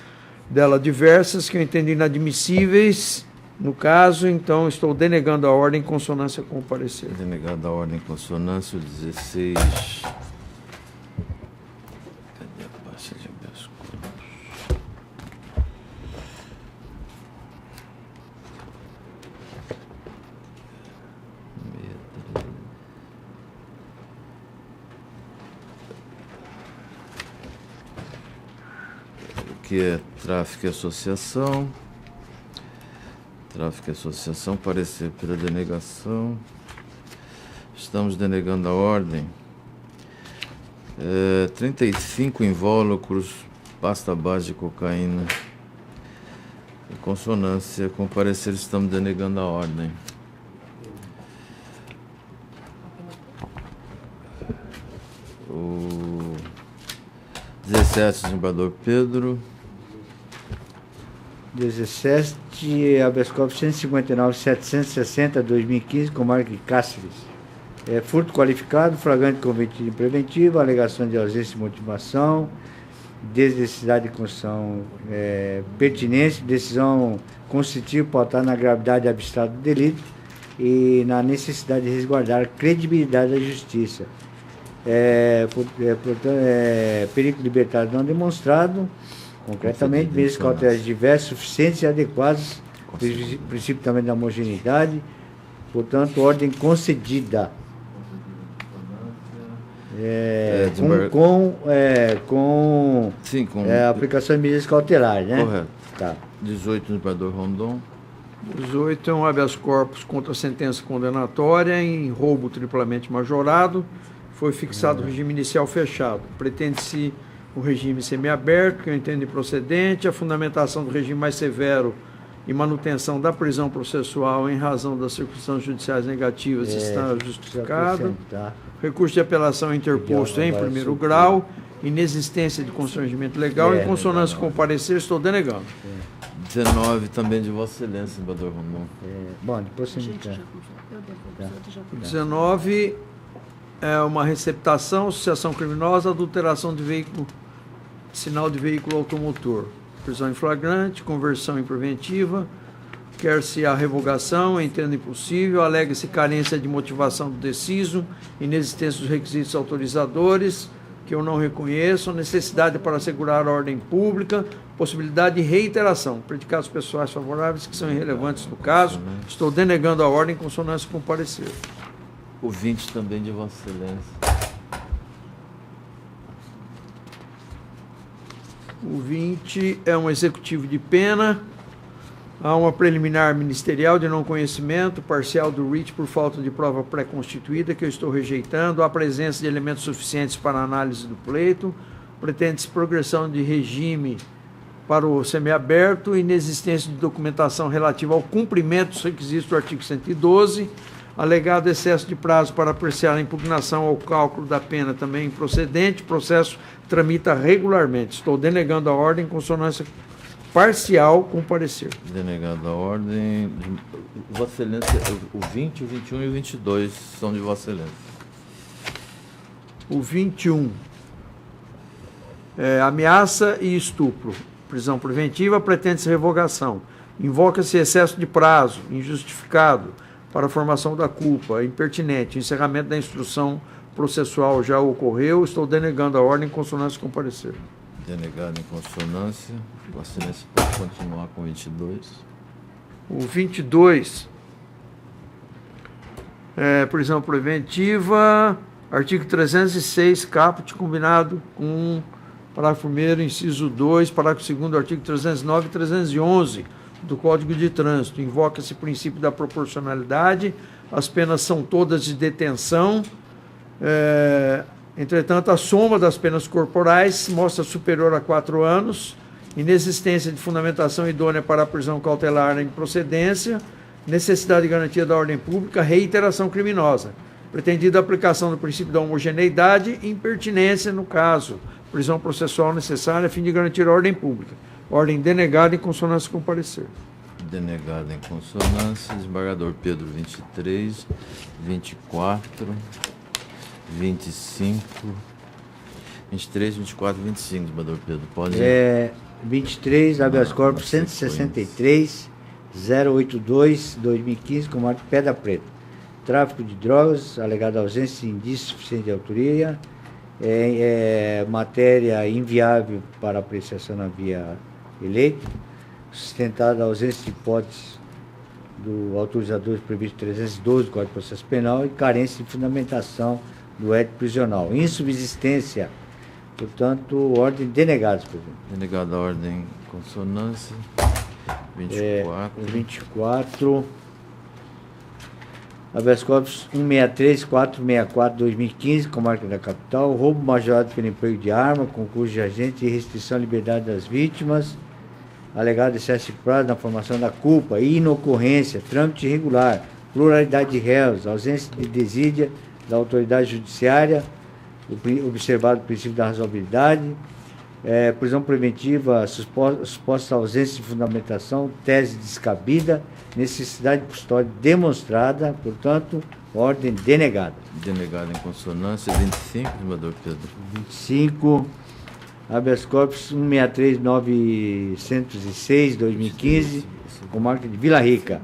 dela diversas, que eu entendo inadmissíveis no caso, então estou denegando a ordem em consonância com o parecer. Denegada a ordem em consonância, o 16... Cadê a pasta de habeas corpus? Que é tráfico e associação. Tráfico e associação, parecer pela denegação. Estamos denegando a ordem. 35 invólucros, pasta base de cocaína. Em consonância com o parecer, estamos denegando a ordem. O 17, desembargador Pedro. 17, habeas corpus 159.760/2015, com marca de Cáceres. Furto qualificado, flagrante cometido em preventivo, alegação de ausência de motivação, desnecessidade de construção, pertinência, decisão constitutiva pautada na gravidade abstrata do delito e na necessidade de resguardar a credibilidade da justiça. Portanto, perigo de liberdade não demonstrado, concretamente, meios cautelares diversos, suficientes e adequados, princípio também da homogeneidade, portanto, ordem concedida. Com aplicação de medidas cautelares, né? Correto. Tá. 18, desembargador Rondon. 18 é um habeas corpus contra a sentença condenatória em roubo triplamente majorado. Foi fixado o regime inicial fechado. Pretende-se o regime semiaberto, que eu entendo improcedente, a fundamentação do regime mais severo e manutenção da prisão processual em razão das circunstâncias judiciais negativas está justificado. Recurso de apelação interposto em primeiro grau, inexistência de constrangimento legal, em consonância com o parecer, estou denegando. 19 também de Vossa Excelência, vereador Rondon. Bom, depois você me Gente, dá. já já O 19 é uma receptação, associação criminosa, adulteração de veículo, sinal de veículo automotor. Prisão em flagrante, conversão em preventiva, quer-se a revogação, entendo impossível, alega-se carência de motivação do deciso, inexistência dos requisitos autorizadores, que eu não reconheço, necessidade para assegurar a ordem pública, possibilidade de reiteração, predicados pessoais favoráveis que são irrelevantes no caso, estou denegando a ordem em consonância com o parecer. O 20 também de Vossa Excelência. O 20 é um executivo de pena. Há uma preliminar ministerial de não conhecimento parcial do RIT por falta de prova pré-constituída que eu estou rejeitando. Há presença de elementos suficientes para análise do pleito. Pretende-se progressão de regime para o semiaberto, inexistência de documentação relativa ao cumprimento dos requisitos do artigo 112, alegado excesso de prazo para apreciar a impugnação ao cálculo da pena também improcedente, processo tramita regularmente. Estou denegando a ordem em consonância parcial com o parecer. Denegada a ordem. Vossa Excelência, o 20, o 21 e o 22 são de Vossa Excelência. O 21 é ameaça e estupro. Prisão preventiva, pretende-se revogação. Invoca-se excesso de prazo, injustificado, para a formação da culpa, impertinente. Encerramento da instrução processual já ocorreu. Estou denegando a ordem em consonância com o parecer. Denegado em consonância. Vossa Excelência pode continuar com o 22. O 22 é prisão preventiva, artigo 306, caput, combinado com parágrafo 1º, inciso 2, parágrafo 2º, artigo 309 e 311 do Código de Trânsito. Invoca-se o princípio da proporcionalidade, as penas são todas de detenção, entretanto, a soma das penas corporais mostra superior a 4 anos, inexistência de fundamentação idônea para a prisão cautelar em procedência, necessidade de garantia da ordem pública, reiteração criminosa, pretendida aplicação do princípio da homogeneidade e impertinência no caso, prisão processual necessária a fim de garantir a ordem pública. Ordem denegada em consonância com o parecer. Denegada em consonância. Desembargador Pedro, 23, 24, 25, 23, 24 e 25, desembargador Pedro. Pode 23, habeas corpus 163, 082, 2015, com marca Pedra Preta. Tráfico de drogas, alegada ausência de indício suficiente de autoria, matéria inviável para apreciação na via eleita, sustentada a ausência de hipótese do autorizador previsto 312 do Código de Processo Penal e carência de fundamentação do édito prisional. Insubsistência, portanto, ordem denegada, presidente. Denegada a ordem em consonância. 24. 24. Habeas corpus 163, 464, 2015, comarca da capital, roubo majorado pelo emprego de arma, concurso de agente e restrição à liberdade das vítimas, alegado excesso de prazo na formação da culpa, inocorrência, trâmite irregular, pluralidade de réus, ausência de desídia da autoridade judiciária, observado o princípio da razoabilidade, prisão preventiva, suposta ausência de fundamentação, tese descabida, necessidade de custódia demonstrada, portanto, ordem denegada. Denegada em consonância. 25, desembargador Pedro. 25, habeas corpus 163, 906, 2015, com marca de Vila Rica.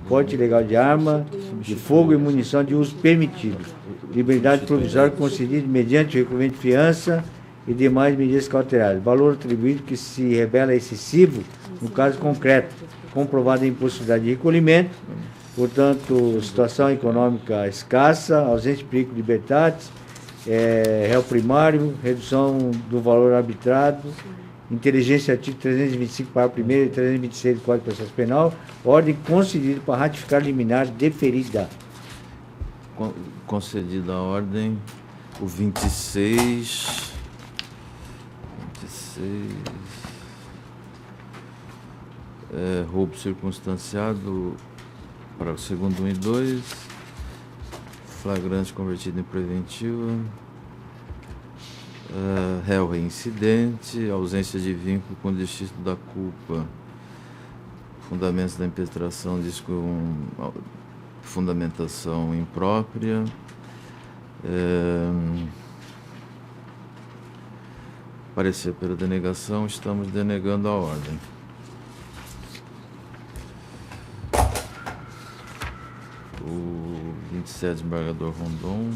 Porte ilegal de arma de fogo e munição de uso permitido. Liberdade provisória concedida mediante recolhimento de fiança e demais medidas cautelares. Valor atribuído que se revela excessivo no caso concreto. Comprovada a impossibilidade de recolhimento, portanto, situação econômica escassa, ausente de perigo de liberdade, réu primário, redução do valor arbitrado, inteligência artigo 325, parágrafo 1º e 326 do Código de Processo Penal, ordem concedida para ratificar liminar deferida. Concedida a ordem. O 26. Roubo circunstanciado para o segundo 1 e 2, flagrante convertido em preventiva, réu reincidente, ausência de vínculo com o destítulo da culpa, Fundamentos da impetração diz com fundamentação imprópria. Parecer pela denegação, estamos denegando a ordem. O 27, desembargador Rondon.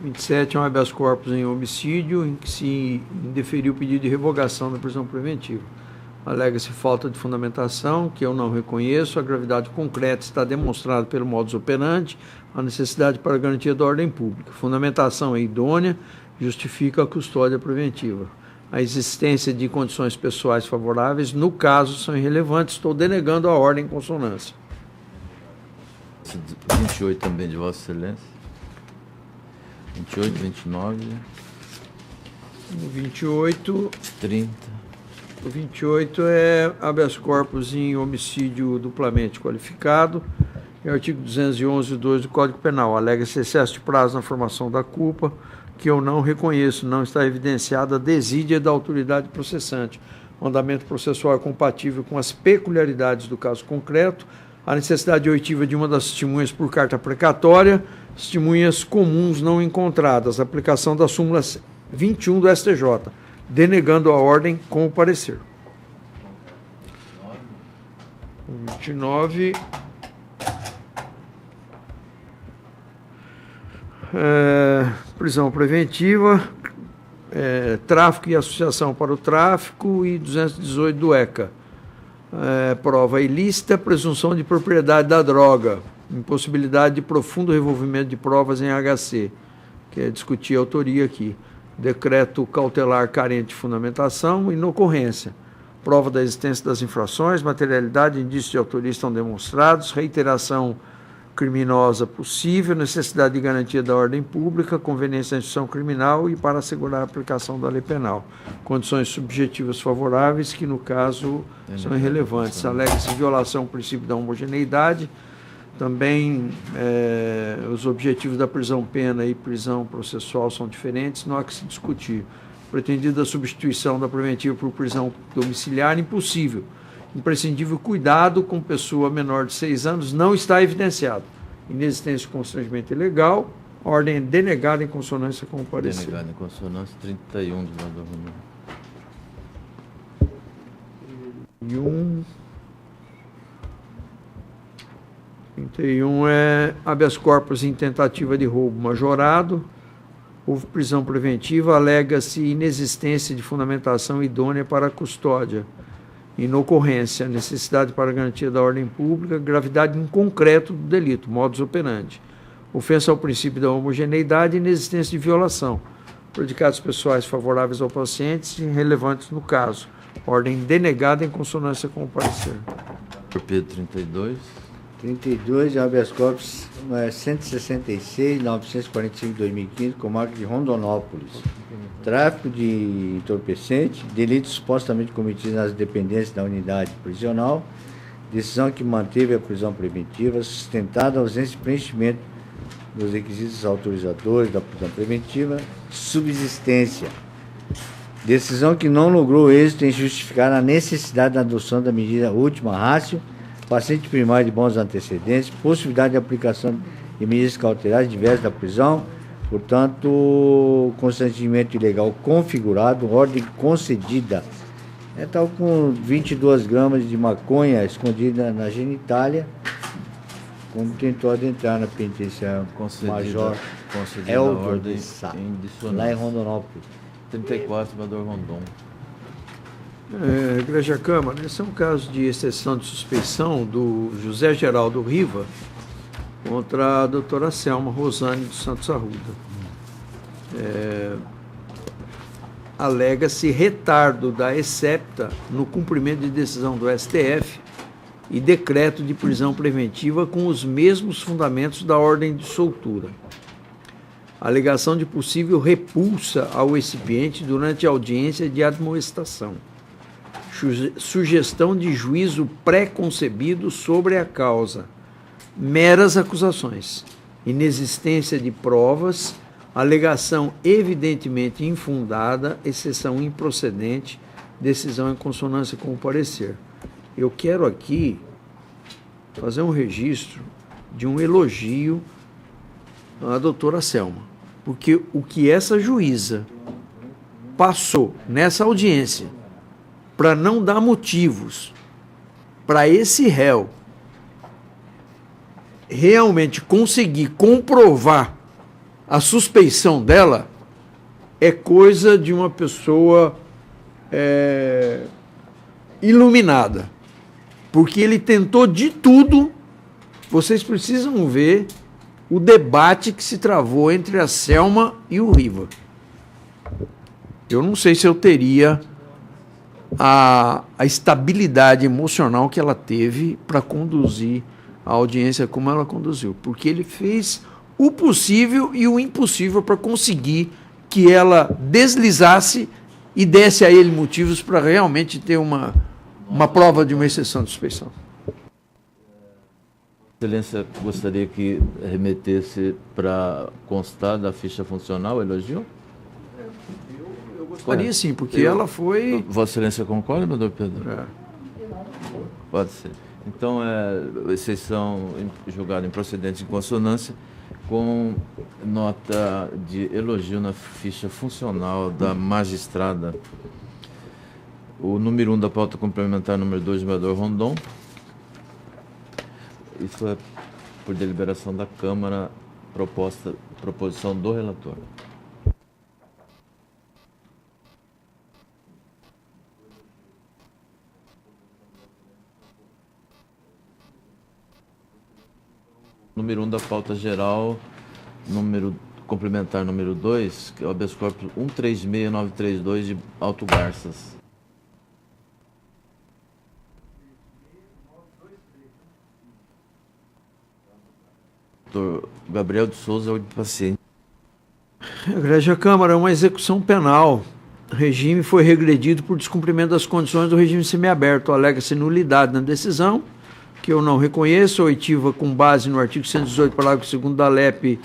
27 é um habeas corpus em homicídio, em que se indeferiu o pedido de revogação da prisão preventiva. Alega-se falta de fundamentação, que eu não reconheço, a gravidade concreta está demonstrada pelo modus operandi, a necessidade para a garantia da ordem pública. Fundamentação é idônea, justifica a custódia preventiva. A existência de condições pessoais favoráveis, no caso, são irrelevantes, estou denegando a ordem em consonância. 28 também de Vossa Excelência. 28, 29. No 28... 30. O 28 é habeas corpus em homicídio duplamente qualificado. É o artigo 211(2) do Código Penal. Alega-se excesso de prazo na formação da culpa, que eu não reconheço, não está evidenciada a desídia da autoridade processante. O andamento processual é compatível com as peculiaridades do caso concreto, a necessidade oitiva de uma das testemunhas por carta precatória, testemunhas comuns não encontradas, aplicação da súmula 21 do STJ, denegando a ordem com o parecer. 29. Prisão preventiva, tráfico e associação para o tráfico e 218 do ECA. Prova ilícita, presunção de propriedade da droga, impossibilidade de profundo revolvimento de provas em HC, que é discutir a autoria aqui. Decreto cautelar carente de fundamentação, inocorrência. Prova da existência das infrações, materialidade, indícios de autoria estão demonstrados, reiteração criminosa possível, necessidade de garantia da ordem pública, conveniência da instituição criminal e para assegurar a aplicação da lei penal. Condições subjetivas favoráveis que, no caso, são irrelevantes. Alega-se violação ao princípio da homogeneidade, também os objetivos da prisão-pena e prisão processual são diferentes, não há que se discutir. Pretendida substituição da preventiva por prisão domiciliar, impossível. Imprescindível cuidado com pessoa menor de 6 anos não está evidenciado. Inexistência de constrangimento ilegal, ordem denegada em consonância com o parecer. Denegada em consonância, 31 do lado do 31 é habeas corpus em tentativa de roubo majorado. Houve prisão preventiva, alega-se inexistência de fundamentação idônea para a custódia. Inocorrência, necessidade para a garantia da ordem pública, gravidade em concreto do delito, modus operandi. Ofensa ao princípio da homogeneidade e inexistência de violação. Predicados pessoais favoráveis ao paciente e relevantes no caso. Ordem denegada em consonância com o parecer. Torpedo 32. 32, habeas corpus 166, 945 de 2015, comarca de Rondonópolis. Tráfico de entorpecente, delitos supostamente cometidos nas dependências da unidade prisional, decisão que manteve a prisão preventiva, sustentada a ausência de preenchimento dos requisitos autorizadores da prisão preventiva, subsistência. Decisão que não logrou êxito em justificar a necessidade da adoção da medida última ratio, paciente primário de bons antecedentes, possibilidade de aplicação de medidas cautelares diversas da prisão, portanto, constrangimento ilegal configurado, ordem concedida. Estava com 22 gramas de maconha escondida na genitália, quando tentou adentrar na penitenciária Major Elber de Sá, lá em Rondonópolis. 34, senador Rondon. Igreja Câmara, esse é um caso de exceção de suspeição do José Geraldo Riva contra a doutora Selma Rosane dos Santos Arruda. Alega-se retardo da ESEPTA no cumprimento de decisão do STF e decreto de prisão preventiva com os mesmos fundamentos da ordem de soltura. Alegação de possível repulsa ao recipiente durante a audiência de admoestação. Sugestão de juízo pré-concebido sobre a causa. Meras acusações. Inexistência de provas. Alegação evidentemente infundada. Exceção improcedente. Decisão em consonância com o parecer. Eu quero aqui fazer um registro de um elogio à doutora Selma, porque o que essa juíza passou nessa audiência para não dar motivos para esse réu realmente conseguir comprovar a suspeição dela é coisa de uma pessoa iluminada, porque ele tentou de tudo. Vocês precisam ver o debate que se travou entre a Selma e o Riva. Eu não sei se eu teria a estabilidade emocional que ela teve para conduzir a audiência como ela conduziu, porque ele fez o possível e o impossível para conseguir que ela deslizasse e desse a ele motivos para realmente ter uma prova de uma exceção de suspeição. Excelência, gostaria que remetesse para constar da ficha funcional o elogio? Eu gostaria sim, porque ela foi... Vossa Excelência concorda, doutor Pedro? É. Pode ser. Então, vocês são julgados improcedentes em consonância com nota de elogio na ficha funcional da magistrada. O número 1 da pauta complementar, número 2, desembargador Rondon. Isso é por deliberação da Câmara, proposição do relator. Número 1 da pauta geral, número complementar número 2, que é o habeas corpus 136932 de Alto Garças. Dr. Gabriel de Souza, o paciente. Egrégia Câmara, uma execução penal. O regime foi regredido por descumprimento das condições do regime semiaberto. Alega-se nulidade na decisão, que eu não reconheço, oitiva com base no artigo 118, parágrafo 2º da LEP,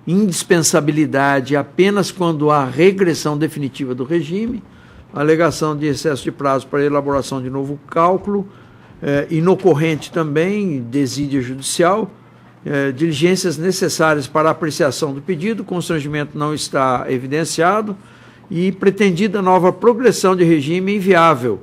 indispensabilidade apenas quando há regressão definitiva do regime, alegação de excesso de prazo para elaboração de novo cálculo, inocorrente também, desídia judicial, diligências necessárias para a apreciação do pedido, constrangimento não está evidenciado, e pretendida nova progressão de regime inviável,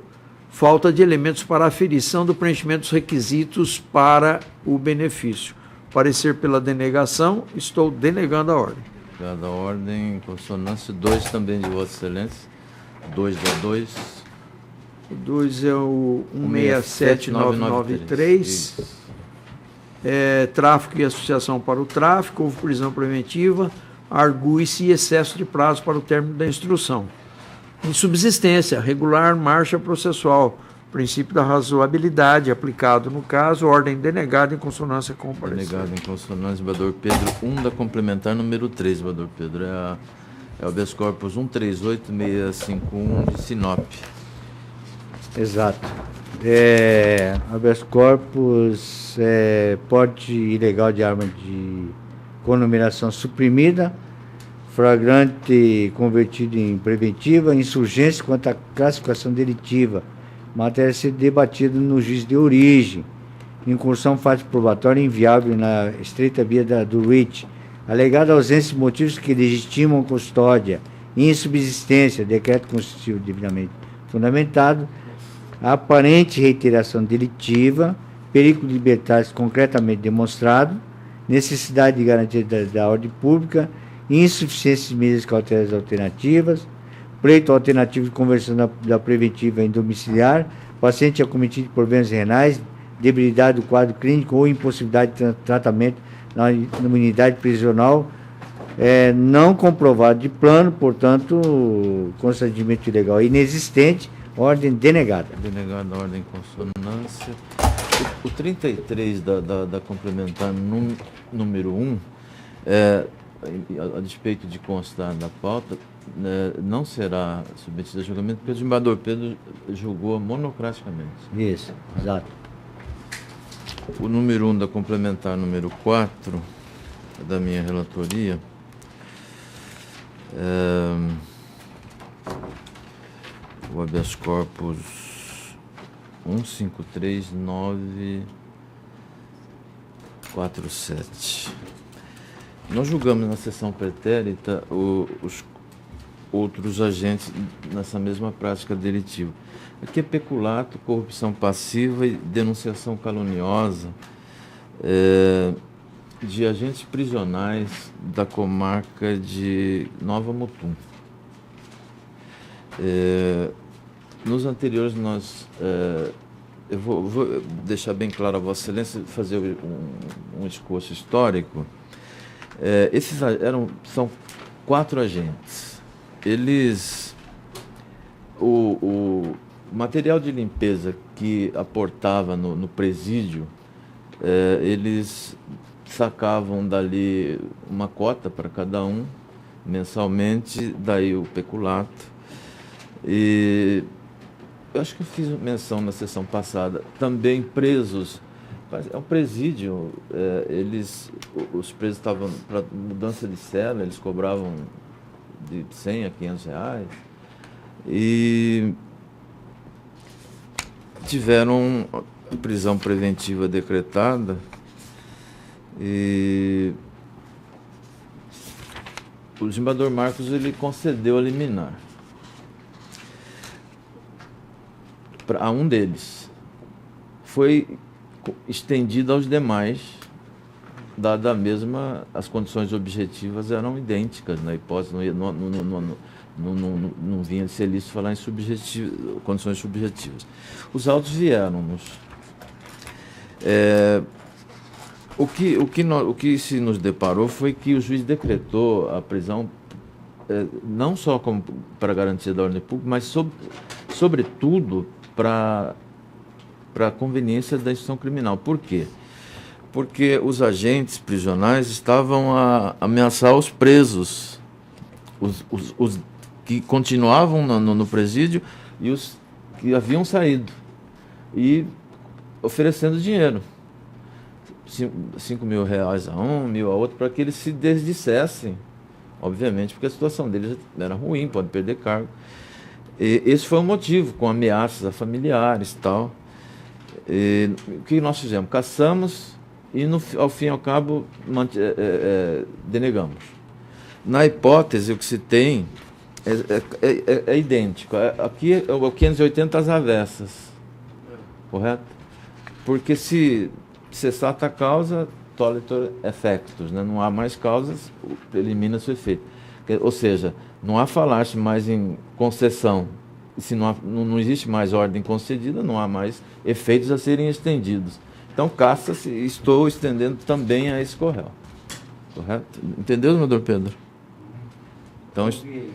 falta de elementos para a aferição do preenchimento dos requisitos para o benefício. Parecer pela denegação, estou denegando a ordem. Obrigado. A ordem em consonância 2 também de Vossa Excelência. 2 da 2. O 2 é o 167993. Tráfico e associação para o tráfico, houve prisão preventiva, argue-se e excesso de prazo para o término da instrução. Em subsistência, regular marcha processual, princípio da razoabilidade aplicado no caso, ordem denegada em consonância com o parecer. Denegado em consonância, desembargador Pedro. 1 da complementar número 3, desembargador Pedro. É o habeas corpus 138651 de Sinop. Exato. Habeas corpus, porte ilegal de arma com numeração suprimida, flagrante convertido em preventiva, insurgência quanto à classificação delitiva, matéria a ser debatida no juiz de origem, incursão fácil probatória inviável na estreita via do RIT, alegada ausência de motivos que legitimam custódia, insubsistência, decreto constitutivo devidamente fundamentado, aparente reiteração delitiva, perigo de libertar-se concretamente demonstrado, necessidade de garantia da ordem pública, insuficiência de medidas cautelares alternativas, pleito alternativo de conversão da preventiva em domiciliar, paciente acometido por problemas renais, debilidade do quadro clínico ou impossibilidade de tratamento na unidade prisional, não comprovado de plano, portanto, constrangimento ilegal inexistente, ordem denegada. Denegada a ordem em consonância. O 33 da complementar número 1, a despeito de constar da pauta, não será submetido a julgamento, porque o desembargador Pedro julgou monocraticamente. Isso, exato. O número 1 da complementar número 4 da minha relatoria, o habeas corpus 1539 47. Nós julgamos na sessão pretérita os outros agentes nessa mesma prática delitiva. Aqui é peculato, corrupção passiva e denunciação caluniosa de agentes prisionais da comarca de Nova Mutum. Nos anteriores eu vou deixar bem claro a Vossa Excelência, fazer um esforço histórico. São 4 agentes. O material de limpeza que aportava no presídio, eles sacavam dali uma cota para cada um, mensalmente, daí o peculato. E eu acho que eu fiz menção na sessão passada, também presos. É um presídio, os presos estavam para mudança de cela, eles cobravam de 100 a 500 reais e tiveram prisão preventiva decretada e o desembargador Marcos ele concedeu a liminar a um deles. Foi estendida aos demais, dada a mesma, as condições objetivas eram idênticas, na hipótese, não vinha de ser lícito falar em condições subjetivas. Os autos vieram-nos. O que se nos deparou foi que o juiz decretou a prisão não só como para garantia da ordem pública, mas sobretudo para a conveniência da instituição criminal. Por quê? Porque os agentes prisionais estavam a ameaçar os presos, os que continuavam no presídio e os que haviam saído, e oferecendo dinheiro, 5 mil reais a um, 1.000 a outro, para que eles se desdissessem, obviamente, porque a situação deles era ruim, pode perder cargo. E esse foi o motivo, com ameaças a familiares e tal. O que nós fizemos? Caçamos e, ao fim e ao cabo, denegamos. Na hipótese, o que se tem é idêntico. Aqui é o 580 às avessas, correto? Porque se cessata a causa, toletur effectus, né? Não há mais causas, elimina-se o efeito. Ou seja, não há falar-se mais em concessão. Se não existe mais ordem concedida, não há mais efeitos a serem estendidos. Então, caça-se, estou estendendo também a esse corréu. Correto? Entendeu, senador Pedro? Então, houve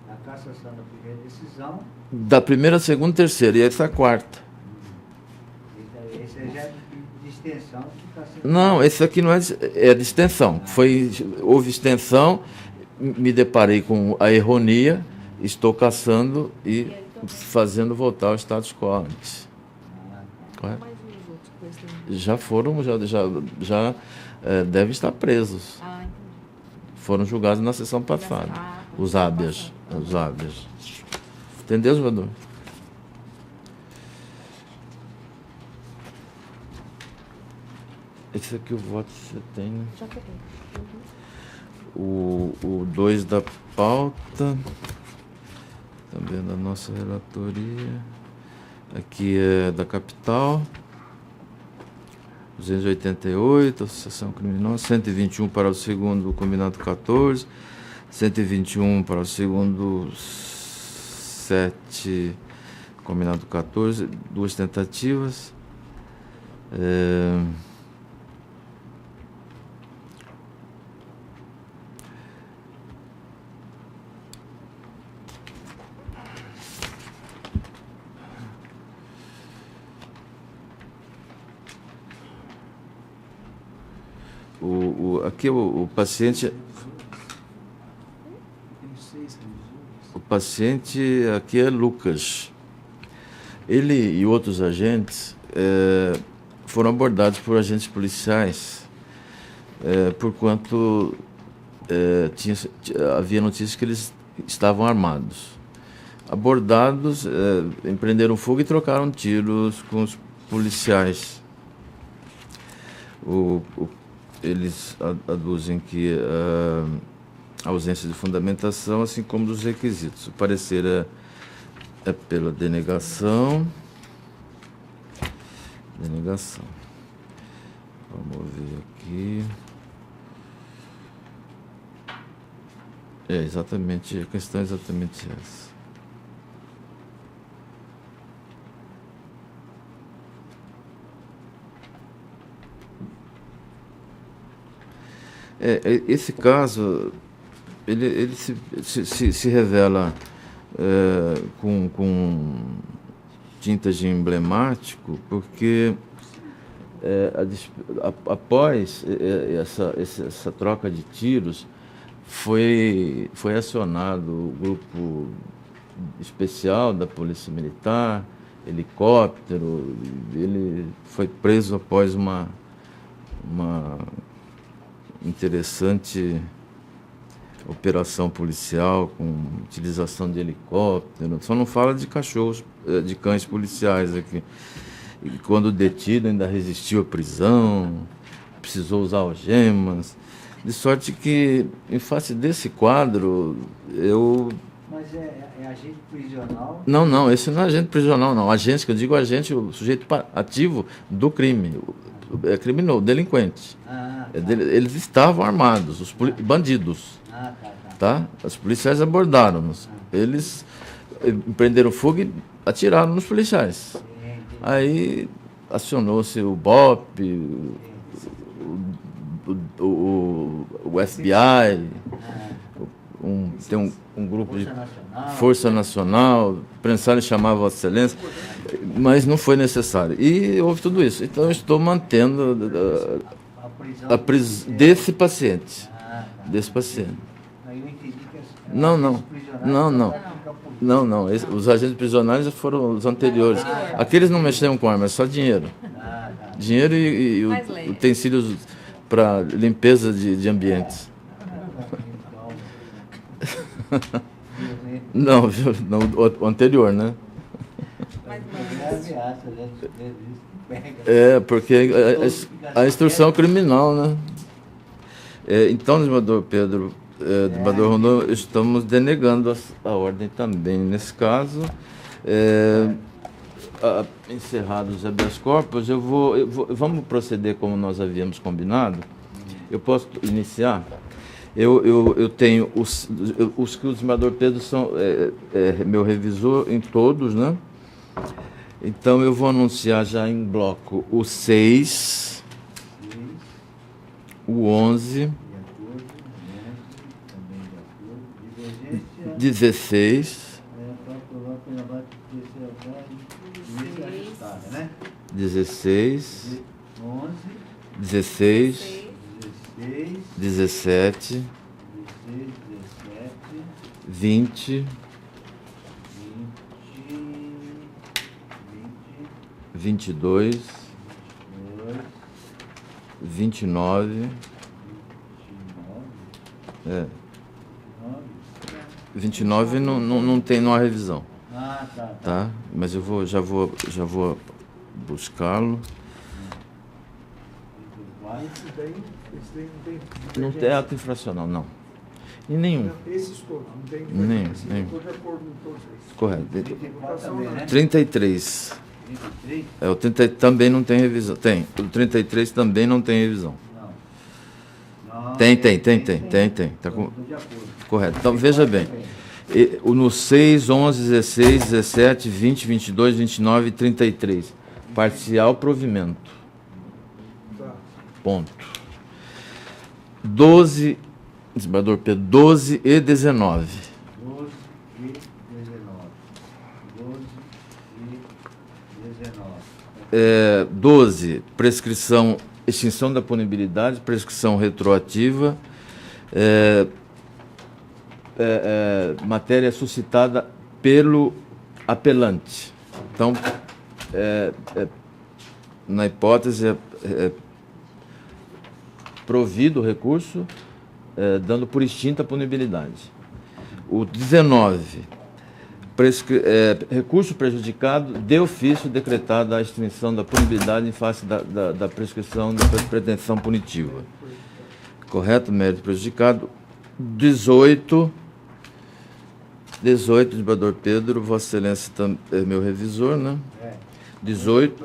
a cassação da primeira decisão. Da primeira, segunda, terceira, e essa é a quarta. Esse já é de extensão que está sendo... Não, esse aqui não é de extensão. Houve extensão, me deparei com a erronia, estou caçando e fazendo voltar ao status quo antes. Correto? Já foram, já devem estar presos. Foram julgados na sessão passada. Os habeas. Entendeu, senador? Esse aqui o voto você tem. Já peguei. O 2 da pauta, também da nossa relatoria. Aqui é da capital. 288, associação criminosa. 121 para o segundo combinado 14. 121 para o segundo 7 combinado 14. 2 tentativas. Aqui o paciente aqui é Lucas. Ele e outros agentes foram abordados por agentes policiais porquanto havia notícias que eles estavam armados. Abordados, empreenderam fogo e trocaram tiros com os policiais. eles aduzem que a ausência de fundamentação, assim como dos requisitos. O parecer é pela denegação. Denegação. Vamos ver aqui. Exatamente, a questão é exatamente essa. Esse caso, ele se revela com tintas de emblemático, porque após essa troca de tiros, foi acionado o grupo especial da Polícia Militar, helicóptero. Ele foi preso após uma interessante operação policial com utilização de helicóptero. Só não fala de cachorros, de cães policiais aqui. E quando detido ainda resistiu à prisão, precisou usar algemas. De sorte que, em face desse quadro, eu... Mas é agente prisional? Não, esse não é agente prisional, não. Agente, que eu digo agente, o sujeito ativo do crime. É criminoso, delinquente. Tá. Eles estavam armados, os bandidos. Tá? Os policiais abordaram-nos. Eles empreenderam fuga e atiraram nos policiais. Aí acionou-se o BOP, o FBI, tem um grupo de Força Nacional, prensado e chamava Vossa Excelência, mas não foi necessário. E houve tudo isso. Então eu estou mantendo a prisão desse paciente. Desse paciente. Não. Os agentes prisionais foram os anteriores. Aqueles não mexiam com armas, só dinheiro. Dinheiro e utensílios para limpeza de ambientes. Não, o anterior, né? Porque a instrução criminal, né? Então, desembargador Pedro, desembargador Rondon, estamos denegando a ordem também. Nesse caso, encerrados os habeas corpus, vamos proceder como nós havíamos combinado. Eu posso iniciar? Eu tenho os que o desembargador Pedro são meu revisor em todos, né? Então eu vou anunciar já em bloco o 6, o 11, 16, 16, 17, 20, 22, 29, 29 não há revisão. Tá? Mas eu já vou buscá-lo. Não tem ato infracional, não. E nenhum. Esses todos, não tem. Nenhum. Correto. 33. O 30 também não tem revisão. Tem. O 33 também não tem revisão. Tem. Tá correto. Então, veja bem. No 6, 11, 16, 17, 20, 22, 29 e 33. Parcial provimento. Ponto. 12, desembargador Pedro, 12 e 19. 12, prescrição, extinção da punibilidade, prescrição retroativa, matéria suscitada pelo apelante. Então, na hipótese, provido o recurso, dando por extinta a punibilidade. O 19, recurso prejudicado, de ofício decretada a extinção da punibilidade em face da prescrição da pretensão punitiva. Correto? Mérito prejudicado. 18, desembargador Pedro, Vossa Excelência é meu revisor, né? 18,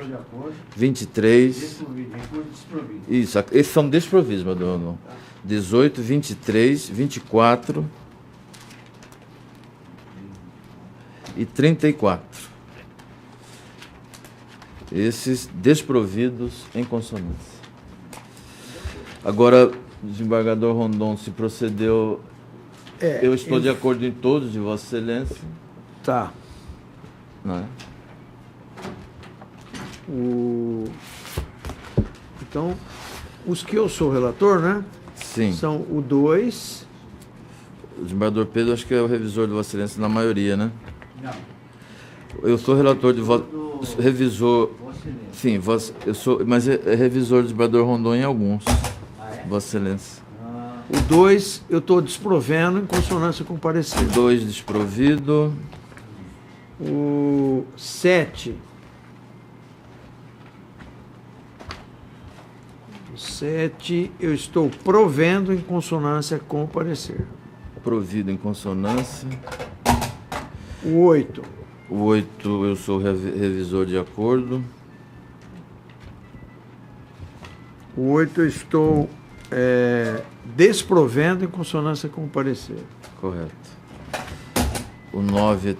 23. Isso, esses são desprovidos, meu dono. 18, 23, 24 e 34. Esses desprovidos em consonância. Agora, desembargador Rondon, se procedeu, eu estou de acordo em todos de Vossa Excelência. Tá. Não é? Então, os que eu sou relator, né? Sim. São o 2. O desembargador Pedro, acho que é o revisor de Vossa Excelência na maioria, né? Não. Eu sou relator de revisor. Sim, eu sou, mas é revisor do desembargador Rondon em alguns. Vossa Excelência. O 2 eu estou desprovendo em consonância com o parecer. 2 desprovido. O 7. O 7 eu estou provendo em consonância com o parecer. Provido em consonância. O 8. O 8 eu sou revisor de acordo. O 8 eu estou desprovendo em consonância com o parecer. Correto. O 9,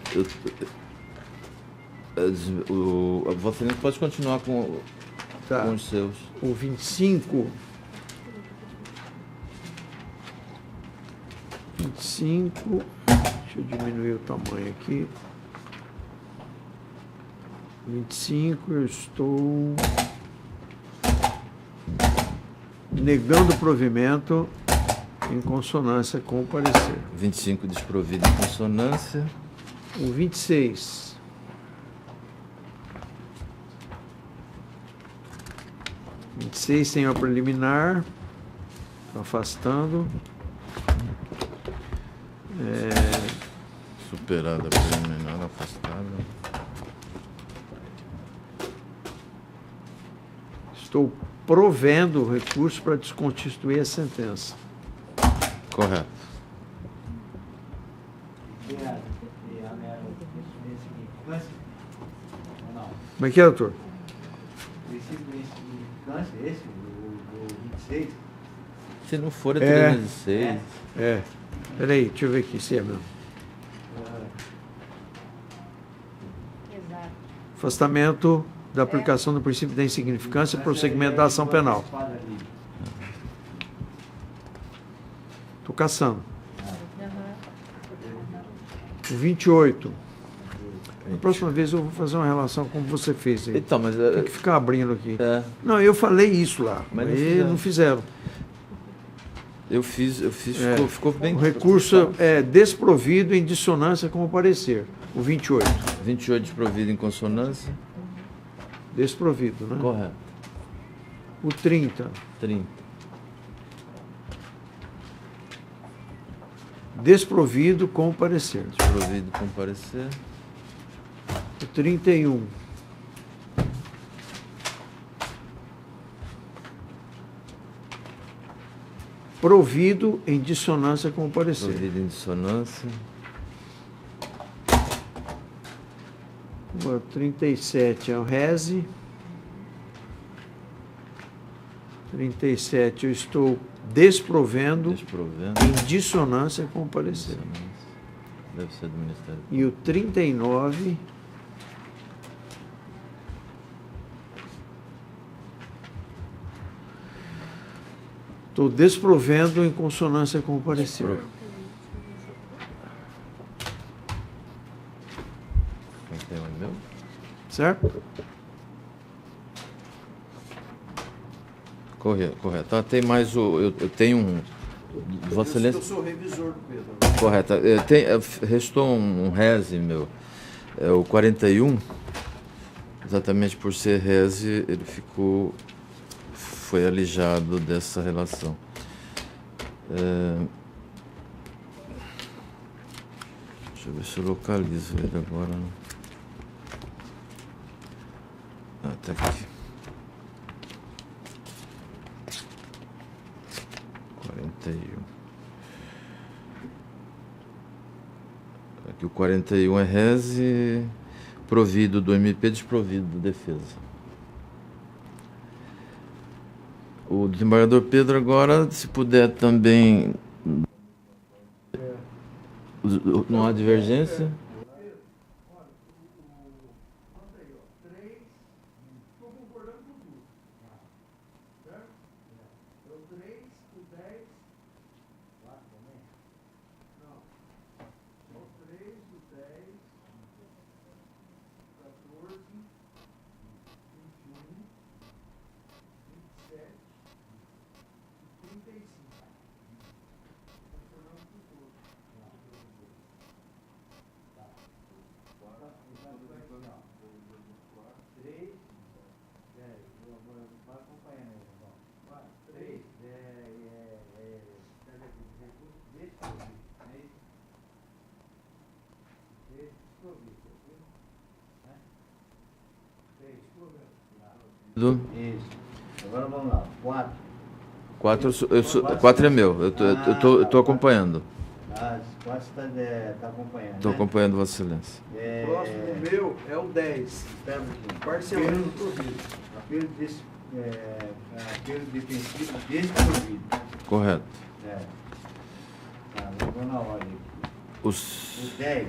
Vossa Excelência pode continuar com os seus. O 25. 25. Deixa eu diminuir o tamanho aqui. 25 eu estou negando o provimento em consonância com o parecer. 25 desprovido em consonância. O 26. O 26 tem a preliminar. Estou afastando. Superada a preliminar, afastada. Estou provendo o recurso para desconstituir a sentença. Correto. Como é que é, doutor? Esse, o 26. Se não for, é 306. Peraí, deixa eu ver aqui se é mesmo. Afastamento da aplicação do princípio da insignificância e prosseguimento da ação penal. Estou caçando. O 28. Na próxima vez eu vou fazer uma relação como você fez aí. Então, mas tem que ficar abrindo aqui. É. Não, eu falei isso lá, mas não fizeram. Eu fiz, ficou bem. O recurso é desprovido em dissonância com o parecer. O 28. 28 desprovido em consonância. Desprovido, né? Correto. O 30. 30. Desprovido com o parecer. Desprovido com o parecer. O 31. Provido em dissonância com o parecer. Provido em dissonância. O 37 é o rese. 37 eu estou desprovendo em dissonância com o parecer. Deve ser do Ministério. E o 39 estou desprovendo em consonância com o parecer. Certo? Correto. Tá, tem mais eu tenho um. Vossa Excelência. Eu sou revisor do Pedro. Correto. Restou um rese, meu. É o 41. Exatamente por ser rese, ele foi alijado dessa relação. Deixa eu eu ver se eu localizo ele agora. Ah, tá aqui. 41. Aqui o 41 é reze provido do MP, desprovido da defesa. O desembargador Pedro agora, se puder também... Não há divergência? Isso. Agora vamos lá. 4. 4 é meu, eu tô acompanhando. Ah, 4 está acompanhando. Estou né? acompanhando Vossa Excelência. O próximo meu é o 10. Espera um pouquinho. Parcialmente provido. Apelo defensivo desprovido. Correto. É. Tá, vou na ordem aqui. O Os 10.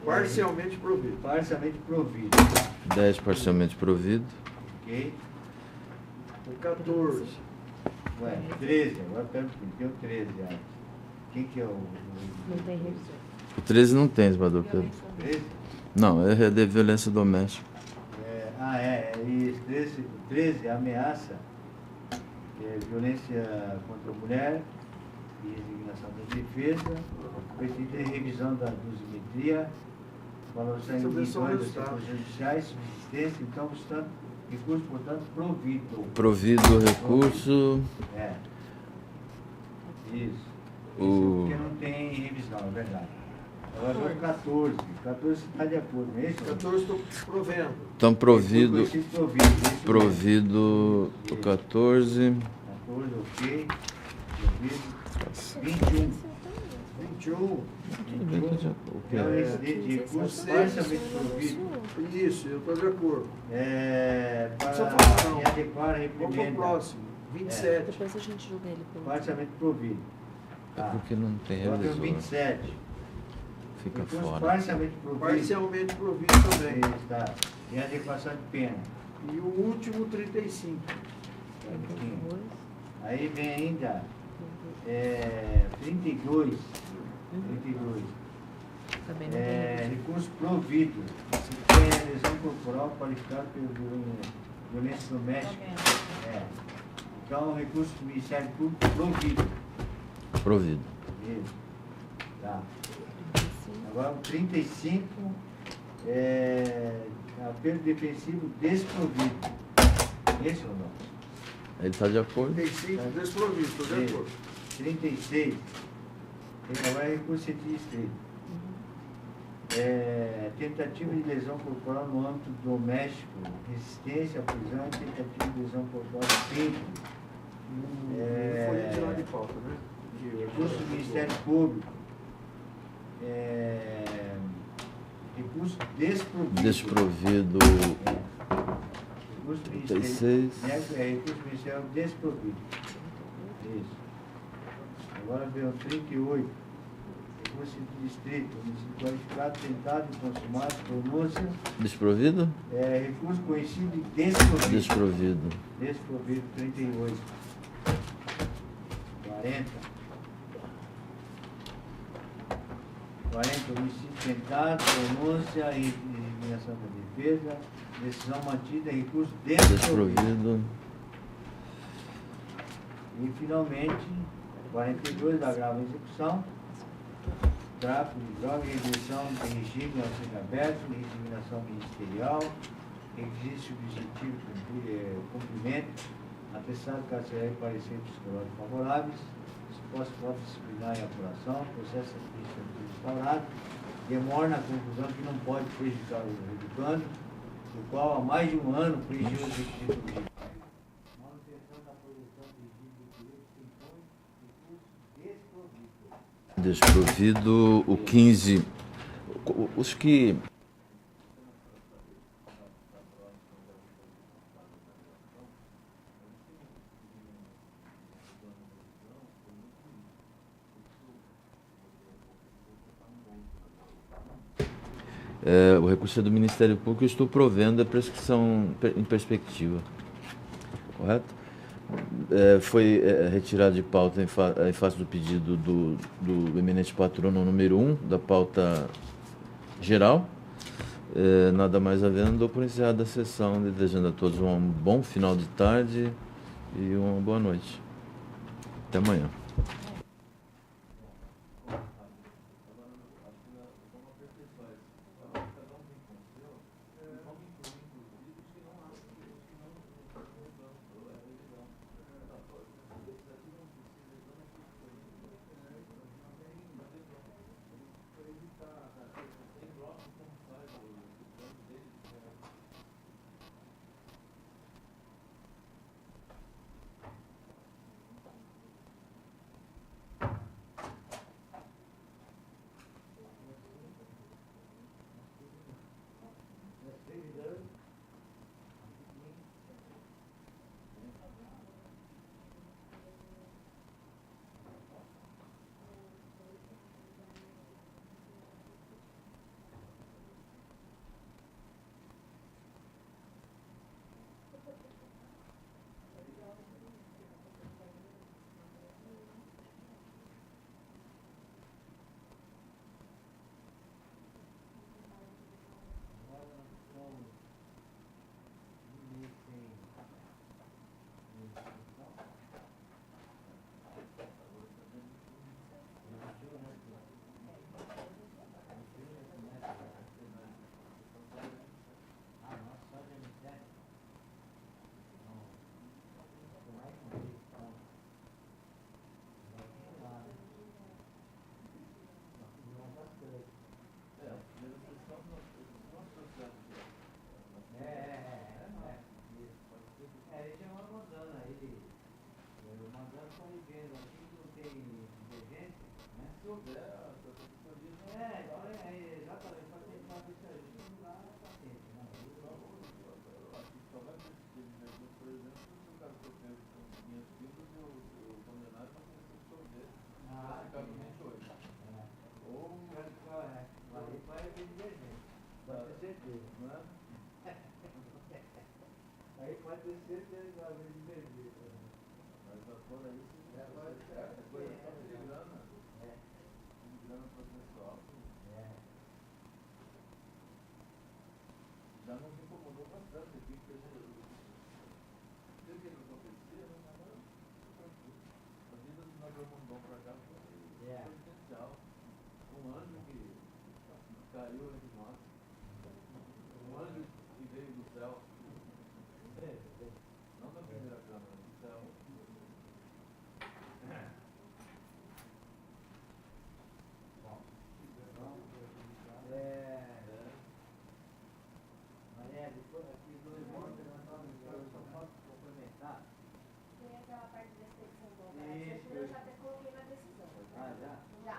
Parcialmente provido. Parcialmente provido. 10 parcialmente provido. Ok? O 14. Ué, 13. Agora pera um pouquinho. Tem o 13 já. Quem que é o Não tem revisão. O 13 não tem, desembargador Pedro. 13? Não, é de violência doméstica. Isso. 13 é ameaça, violência contra a mulher e resignação da defesa, pretende revisão da dosimetria, valoração em dois setores judiciais, subsistência, então, obstante, recurso, portanto, provido. Provido o recurso. Isso. O- Porque não tem revisão, é verdade. Agora o 14. 14 está de acordo, não é isso? 14 estou provendo. Então, provido Recurso provido. Isso mesmo. o 14. 14, ok. Provido. 21. É o excedente de recurso parcialmente provido. Isso, eu estou de acordo. Para Deixa eu falar, não. adequar a Vamos para o reprimenda. próximo. 27. Depois a gente julga ele pelo. Parcialmente provido. É porque não tem Agora tem o revisor. 27. Fica Recurso fora. parcialmente provido. Parcialmente provido também. Está. Em adequação de pena. E o último, 35. Aí vem ainda 32. 32. Também não tem revisão. Recurso provido. Se tem lesão corporal qualificada pela violência doméstica. Então, recurso do Ministério Público provido. Provido. Isso. Tá. Agora, o 35 apelo defensivo desprovido. Esse ou não? Ele está de acordo? 35, desprovido, estou de Isso. acordo. 36. Agora é recurso restrito. Tentativa de lesão corporal no âmbito doméstico, resistência à prisão e tentativa de lesão corporal simples. Foi tirado de pauta, né? Recurso do Ministério Público. Recurso desprovido. Desprovido. Recurso do 36. Recurso do Ministério desprovido. Isso. Agora vem o 38. Recurso de distrito. Homicídio qualificado, tentado e consumado, pronúncia. Desprovido? Recurso conhecido e desprovido. Desprovido. Desprovido 38. 40. 40, homicídio tentado, pronúncia e eliminação da defesa, decisão mantida, recurso desprovido. Desprovido. E, finalmente, 42, agravo a execução, tráfico de droga, regressão de regime ao seja aberto, resignação ministerial, requisito subjetivo, cumprimento, atestado carcerário e parecer psicológico favoráveis, pós-prova disciplinar e apuração, processo administrativo instaurado, demora na conclusão que não pode prejudicar o educando, o qual há mais de um ano preencheu os requisitos urgentes. Manutenção da produção exigida do direito se impõe recurso desprovido. Desprovido o 15. Os que. O recurso é do Ministério Público, eu estou provendo a prescrição em perspectiva. Correto? Foi retirado de pauta em face do pedido do eminente patrono número 1 da pauta geral. Nada mais havendo, dou por encerrada a sessão, desejando a todos um bom final de tarde e uma boa noite. Até amanhã. Aí pode ter certeza que vai vir de beber. Mas fora isso, coisa de grana. De grana processual. Já nos incomodou bastante aqui, porque a gente. Desde que ele acontecia, agora tranquilo. A vida do Nabil Mondon pra cá foi essencial. Um anjo que caiu entre nós. Um anjo que veio do céu. Não da primeira câmara, do céu. Maria, depois aqui do irmão, só posso complementar. Tem aquela parte da expedição do operativo, eu já até coloquei na decisão. Ah, já? Já.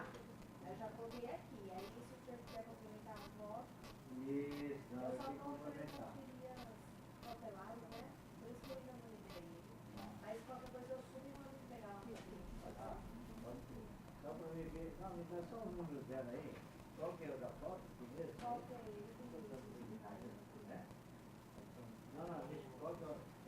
Eu já coloquei aqui. Aí se o senhor quiser complementar a voto, Isso, não, eu eu só tenho que não queria complementar. cautelares, né? Por isso que eu ainda não liberei ele. Mas qualquer coisa eu subo e mando pegar lá pra mim. Pode ser. Só para mim ver. Não, me dá só os números dela aí. Qual que é o da foto primeiro? Qual que é ele? Não, não, deixa. Qual que é o.